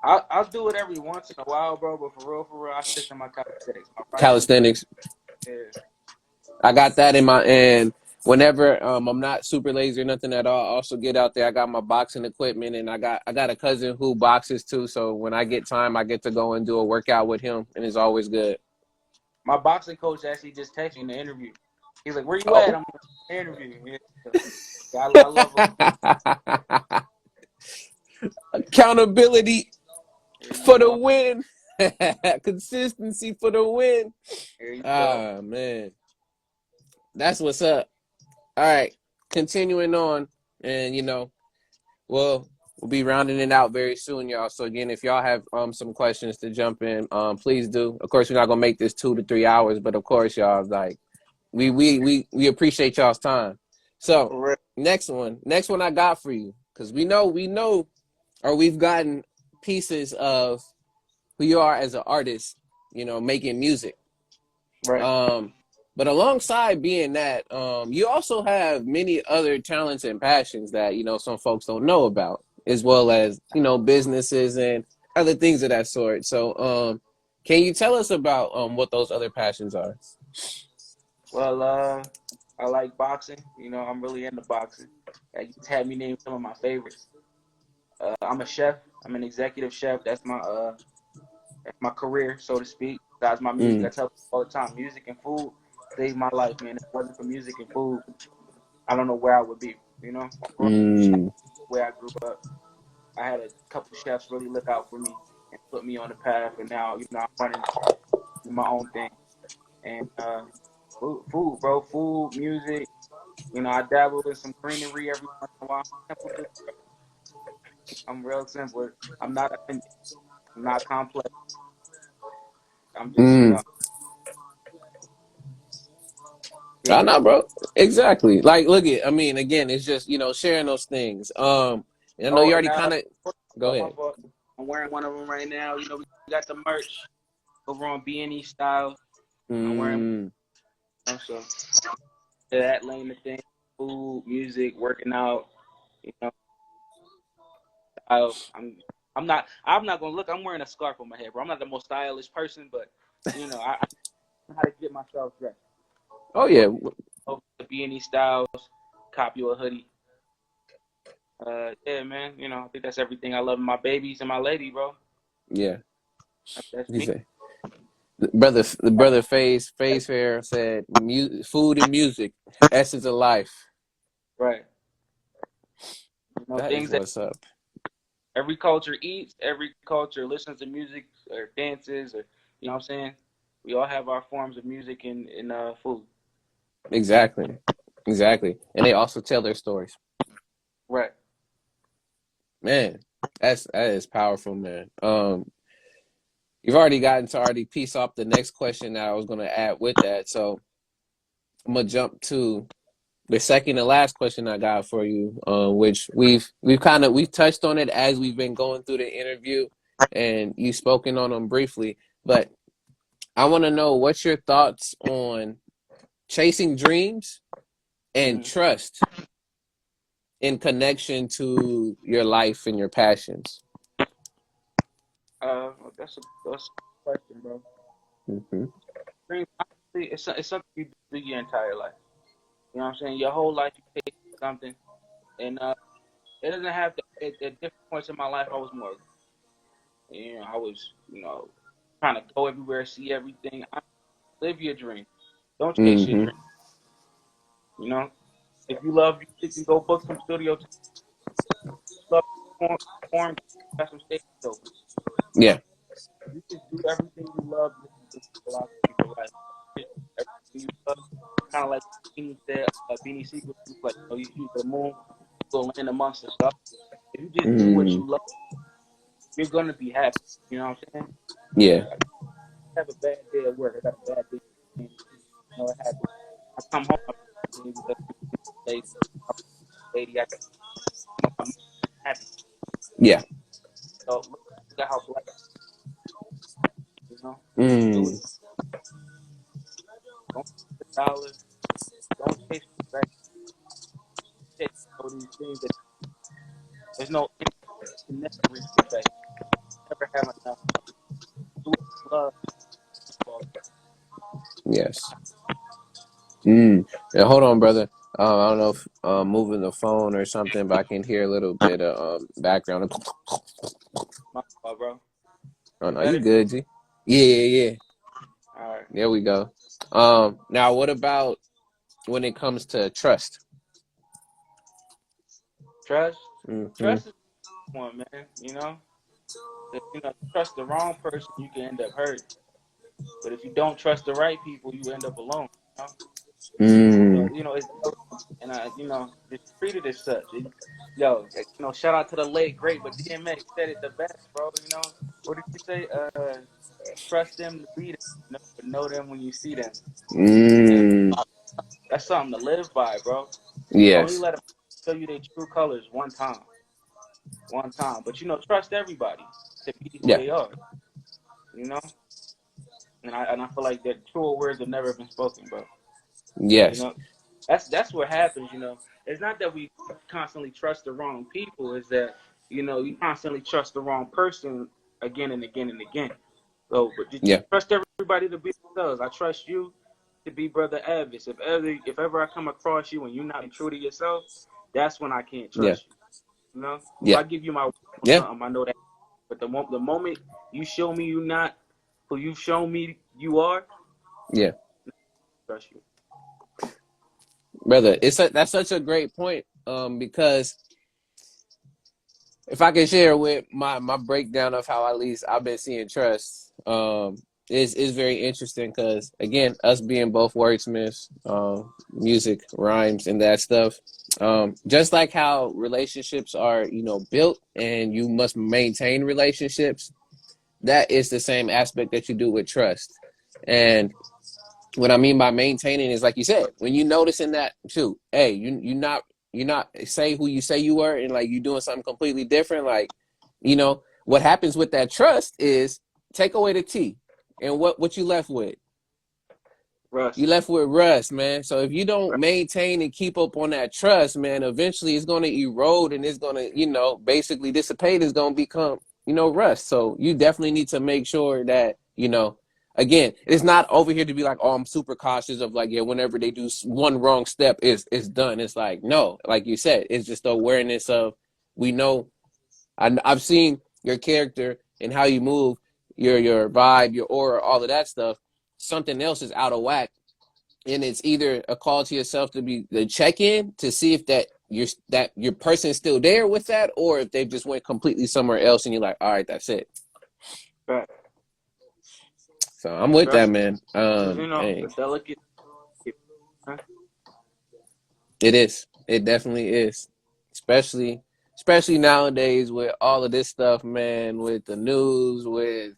I'll do it every once in a while, bro. But for real, I stick to my calisthenics. My running. Calisthenics. Yeah. I got that in my and whenever I'm not super lazy or nothing at all, I also get out there. I got my boxing equipment and I got a cousin who boxes too. So when I get time, I get to go and do a workout with him, and it's always good. My boxing coach actually just texted me in the interview. He's like, "Where you at?" Oh. I'm in the interview. Yeah. So, I love him. Accountability There you for the go. win. Consistency for the win. There you go. Ah man. That's what's up. All right. Continuing on. And well, we'll be rounding it out very soon, y'all. So again, if y'all have some questions to jump in, please do. Of course, we're not gonna make this 2 to 3 hours, but of course, y'all like we appreciate y'all's time. So For real. next one I got for you, because we know, or we've gotten pieces of who you are as an artist, making music. Right. Um, but alongside being that, you also have many other talents and passions that some folks don't know about, as well as businesses and other things of that sort. So, can you tell us about what those other passions are? Well, I like boxing. I'm really into boxing. You just had me name some of my favorites. I'm a chef. I'm an executive chef. That's my career, so to speak. Besides my music, Mm, I tell people all the time, music and food saved my life, man. If it wasn't for music and food, I don't know where I would be. mm, Where I grew up, I had a couple chefs really look out for me and put me on the path, and now I'm running my own thing. And bro, food, music. I dabble in some greenery every once in a while. Simple dude. I'm real simple. I'm not I'm not complex. I'm just mm. I being know, me. bro. Exactly. Like, look at. I mean, again, it's just sharing those things. And I know Oh, you and already kind of. Go my ahead. fault. I'm wearing one of them right now. We got the merch over on B&E Styles. I'm wearing Mm, one, so that lane of things, food, music, working out, you know, style. I'm not gonna look. I'm wearing a scarf on my head, bro. I'm not the most stylish person, but I know how to get myself dressed. oh So yeah, over the B&E Styles, cop you a hoodie. Yeah, man. I think that's everything. I love my babies and my lady, bro. yeah. That's You me. say the brother Phase Fair said, "Food and music, essence of life." Right. That is Things that what's up. every culture eats, every culture listens to music or dances, or what I'm saying. We all have our forms of music and food. Exactly, exactly. And they also tell their stories. Right. Man, that is powerful, man. You've already gotten to already piece off the next question that I was going to add with that. So I'm gonna jump to the second and last question I got for you, which we've touched on it as we've been going through the interview, and you've spoken on them briefly. But I want to know what's your thoughts on chasing dreams and Mm-hmm. trust in connection to your life and your passions. That's a question, bro. Mm-hmm. Dream, honestly, it's something you do your entire life. You know what I'm saying? Your whole life you take something, and it doesn't have to. At different points in my life, I was more. I was trying to go everywhere, see everything. Live your dream. Don't chase your Mm-hmm. dream. You know, if you love music, then go book some studio time. Love perform, have some stage shows. Yeah. You just do everything you love. This is the philosophy for life. Everything you love, kind of like Beanie said, Beanie Siegel, like you shoot the moon, you'll land amongst the stars. If you just do what Mm. you love, you're gonna be happy. You know what I'm saying? Yeah. I have a bad day at work. I got a bad day. You know it happens. I come home, I'm because lady, lady, I'm happy. Yeah. So look at how black, you know. Do Mm. it. Don't chase the dollar. Don't chase respect. Chase these things that there's no end. You can never reach perfection. Never have enough. Do what you love. Yes. Mm. Yeah, hold on, brother. I don't know if moving the phone or something, but I can hear a little bit of background. My fault, bro. Oh no, you Better. good, G? Yeah, yeah, yeah. All right. There we go. Now what about when it comes to trust? Trust. Mm-hmm. Trust is one, man. You know. If you know, trust the wrong person, you can end up hurt. But if you don't trust the right people, you end up alone. You know. So Mm. it's and I just treat it as such. Shout out to the late great, but DMX said it the best, bro. What did you say? Trust them to be them, but know them when you see them. And Mm. that's something to live by, bro. Only Yes. let them show you their true colors one time. But trust everybody to be who Yeah. they are. You know, and I feel like that truer words have never been spoken, bro. You Yes. know, that's what happens. It's not that we constantly trust the wrong people. It's that you constantly trust the wrong person again and again and again. So, but just Yeah. trust everybody to be themselves. I trust you to be Brother Avis. If ever I come across you and you're not true to yourself, that's when I can't Yeah. trust you. If Yeah. I give you my word on Yeah. something, I know that. But the moment you show me you're not who you've shown me you are, Yeah. I trust you. Brother, that's such a great point. Because if I can share with my breakdown of how at least I've been seeing trust, is very interesting because again, us being both wordsmiths, music, rhymes, and that stuff. Just like how relationships are, built and you must maintain relationships, that is the same aspect that you do with trust. And what I mean by maintaining is like you said, when you noticing that too, hey, you're not say who you say you were and like you doing something completely different. Like, what happens with that trust is take away the T. And what you left with? You Russ. left with rust, man. So if you don't Russ. maintain and keep up on that trust, man, eventually it's gonna erode and it's gonna, basically dissipate. It's gonna become, rust. So you definitely need to make sure that, again, it's not over here to be like, oh, I'm super cautious of like, yeah, whenever they do one wrong step, it's done. It's like, no, like you said, it's just the awareness of we know. I've seen your character and how you move, your vibe, your aura, all of that stuff. Something else is out of whack, and it's either a call to yourself to be the check-in to see if that your person is still there with that, or if they just went completely somewhere else and you're like, all right, that's it. Right. So I'm with that, Trust man. is Hey, a delicate. Huh? it definitely is, especially nowadays with all of this stuff, man, with the news, with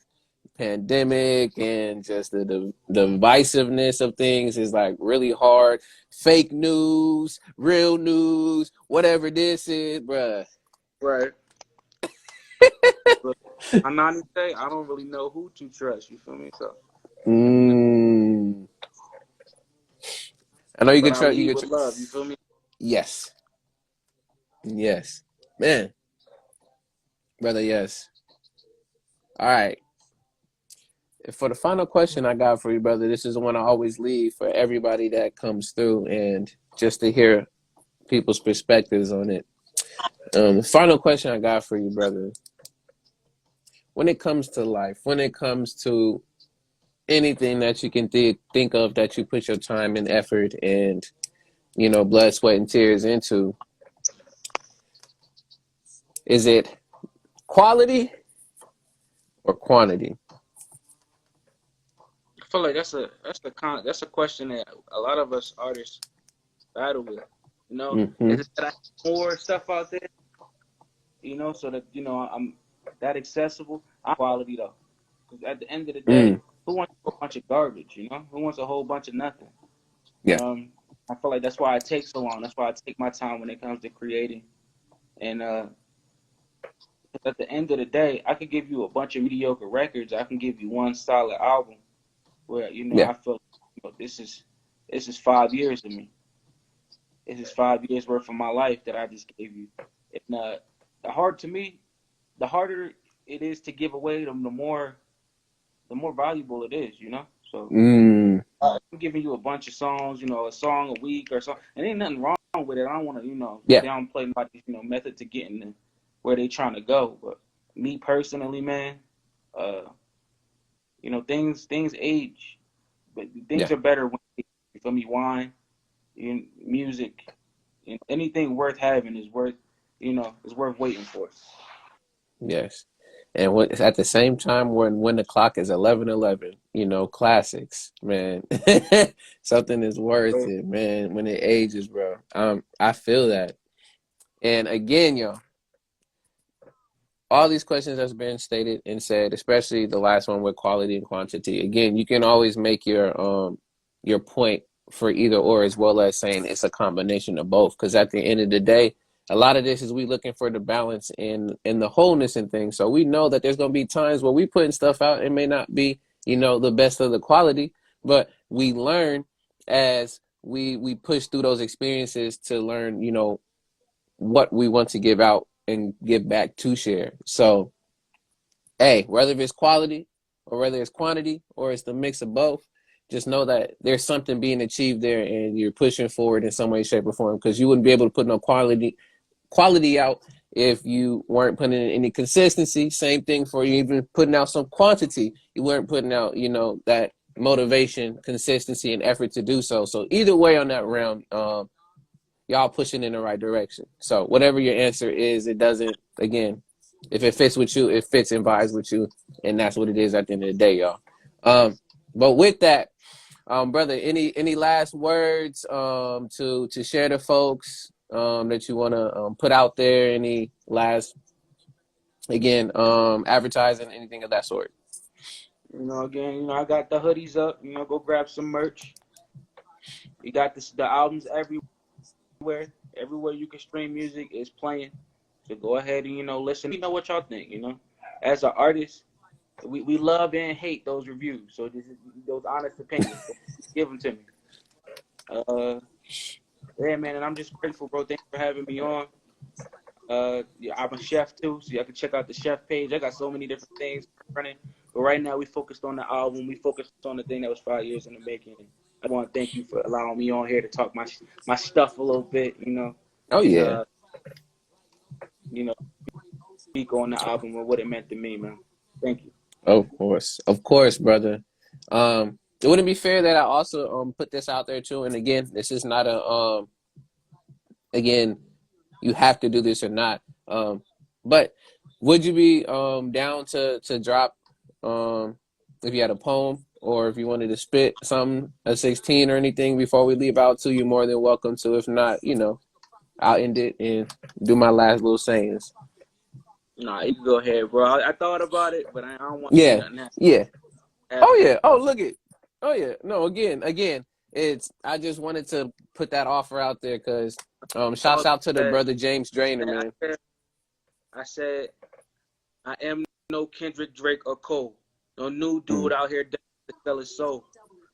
pandemic, and just the divisiveness of things is like really hard. Fake news, real news, whatever this is, bruh. Right. But I not say I don't really know who to trust. You feel me? So, Mm. I know you but can I trust. lead You with can love. You feel me? Yes, yes, man, brother. Yes. All right. For the final question I got for you, brother, this is the one I always leave for everybody that comes through, and just to hear people's perspectives on it. The final question I got for you, brother, when it comes to life, when it comes to anything that you can think of that you put your time and effort and, you know, blood, sweat, and tears into, is it quality or quantity? I feel like that's a question that a lot of us artists battle with. You know, Mm-hmm. is it that I have more stuff out there? You know, so that I'm that accessible. I'm quality though, because at the end of the day, Mm. who wants a whole bunch of garbage? You know, who wants a whole bunch of nothing? Yeah. Um, I feel like that's why it takes so long. That's why I take my time when it comes to creating. And at the end of the day, I could give you a bunch of mediocre records. I can give you one solid album where Yeah. I feel this is 5 years of me. This is 5 years worth of my life that I just gave you. And the hard to me, the harder it is to give away them, the more valuable it is. So Mm. I'm giving you a bunch of songs, a song a week or so, and ain't nothing wrong with it. I don't want to, Yeah. downplay nobody's, method to getting where they trying to go. But me personally, man, uh, things age, but Yeah. things are better when you feel me. Wine, music, anything worth having is worth waiting for. Yes. And at the same time, when the clock is 11:11, you know, classics, man. Something is worth So, it, man. When it ages, bro. I feel that. And again, yo, all these questions that's been stated and said, especially the last one with quality and quantity. Again, you can always make your point for either or, as well as saying it's a combination of both. Because at the end of the day, a lot of this is we looking for the balance in the wholeness and things. So we know that there's gonna be times where we putting stuff out. It may not be, you know, the best of the quality, but we learn as we push through those experiences to learn, you know, what we want to give out and give back to share. So, hey, whether it's quality or whether it's quantity or it's the mix of both, just know that there's something being achieved there and you're pushing forward in some way, shape, or form, because you wouldn't be able to put no quality out if you weren't putting in any consistency. Same thing for you even putting out some quantity. You weren't putting out, you know, that motivation, consistency, and effort to do so. So either way on that round, y'all pushing in the right direction. So whatever your answer is, it doesn't, again, if it fits with you, it fits and vibes with you, and that's what it is at the end of the day, y'all. But with that, brother, any last words to share to folks that you want to put out there? Any last, again, advertising, anything of that sort? again, I got the hoodies up. Go grab some merch. You got the albums everywhere. Everywhere you can stream music is playing. So go ahead and listen. You know what y'all think. As an artist, we love and hate those reviews. So this is those honest opinions. So give them to me. Yeah, man, and I'm just grateful, bro. Thanks for having me on. Yeah, I'm a chef too, so y'all can check out the chef page. I got so many different things running, but right now we focused on the album. We focused on the thing that was 5 years in the making. I want to thank you for allowing me on here to talk my stuff a little bit, Oh and yeah, you know, speak on the album and what it meant to me, man. Thank you. of course, brother. It wouldn't be fair that I also put this out there too. And again, this is not a again, you have to do this or not. But would you be down to drop if you had a poem or if you wanted to spit something, a 16 or anything before we leave out to you, more than welcome to. If not, you know, I'll end it and do my last little sayings. Nah, you can go ahead, bro. I thought about it, but I don't want to say Yeah, nothing yeah. Oh heavy. yeah. Oh look it. Oh yeah. No, again. It's I just wanted to put that offer out there because shouts All out to the that, brother James Drainer, I man. said, I said, I am no Kendrick Drake or Cole. No new Mm, dude out here to sell his soul.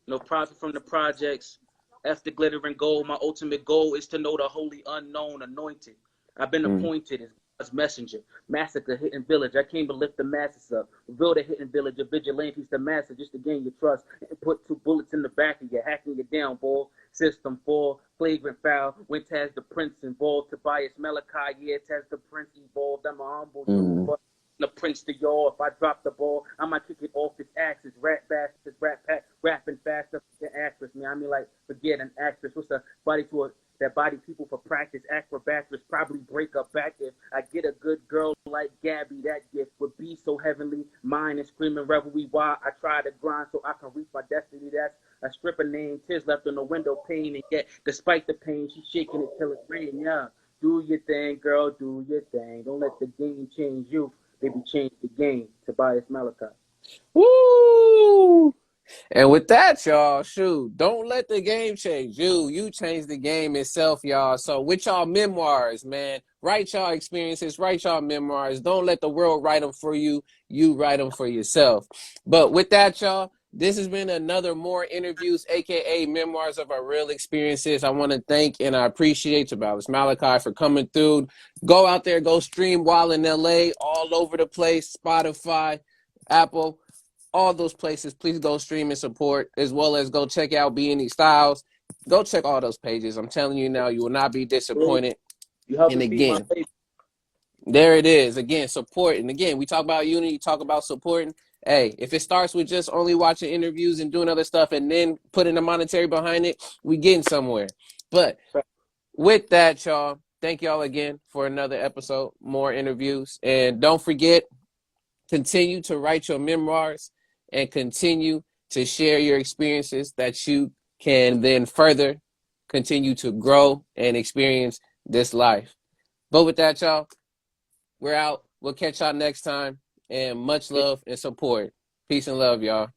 No profit from the projects. F the glitter and gold. My ultimate goal is to know the holy unknown anointed. I've been mm, appointed as God's messenger. Massacre hidden village. I came to lift the masses up. Reveal the hidden village of vigilantes to master just to gain your trust. And put 2 bullets in the back of you, hacking you down, boy. System 4, flagrant foul. When Taz the Prince involved. Tobias Malachi, yeah, Taz the Prince evolved. I'm a humble dude, mm. but the Prince to y'all. If I drop the ball, I might kick it off his axis. Rap bastards, rap pack, rapping faster than actress, man. I mean, like, forget an actress. What's the body to a that body people for practice, acrobatics, probably break up back if I get a good girl like Gabby. That gift would be so heavenly. Mine and screaming revelry while I try to grind so I can reach my destiny. That's a stripper named Tears left on the window pane, and yet despite the pain, she's shaking it till it rain. Yeah, do your thing, girl, do your thing. Don't let the game change you. Baby, change the game. Tobias Malachi. Woo! And with that, y'all, shoot, don't let the game change you. You change the game itself, y'all. So with y'all memoirs, man, write y'all experiences, write y'all memoirs. Don't let the world write them for you. You write them for yourself. But with that, y'all, this has been another More Interviews, a.k.a. Memoirs of Our Real Experiences. I want to thank and I appreciate Tobias Malachi for coming through. Go out there, go stream while in L.A., all over the place, Spotify, Apple, all those places. Please go stream and support, as well as go check out B&E Styles. Go check all those pages. I'm telling you now, you will not be disappointed. You helping And feed my again, baby. there it is. Again, support. And again, we talk about unity, talk about supporting. Hey, if it starts with just only watching interviews and doing other stuff and then putting the monetary behind it, we getting somewhere. But with that, y'all, thank y'all again for another episode, More Interviews. And don't forget, continue to write your memoirs and continue to share your experiences that you can then further continue to grow and experience this life. But with that, y'all, we're out. We'll catch y'all next time. And much love and support. Peace and love, y'all.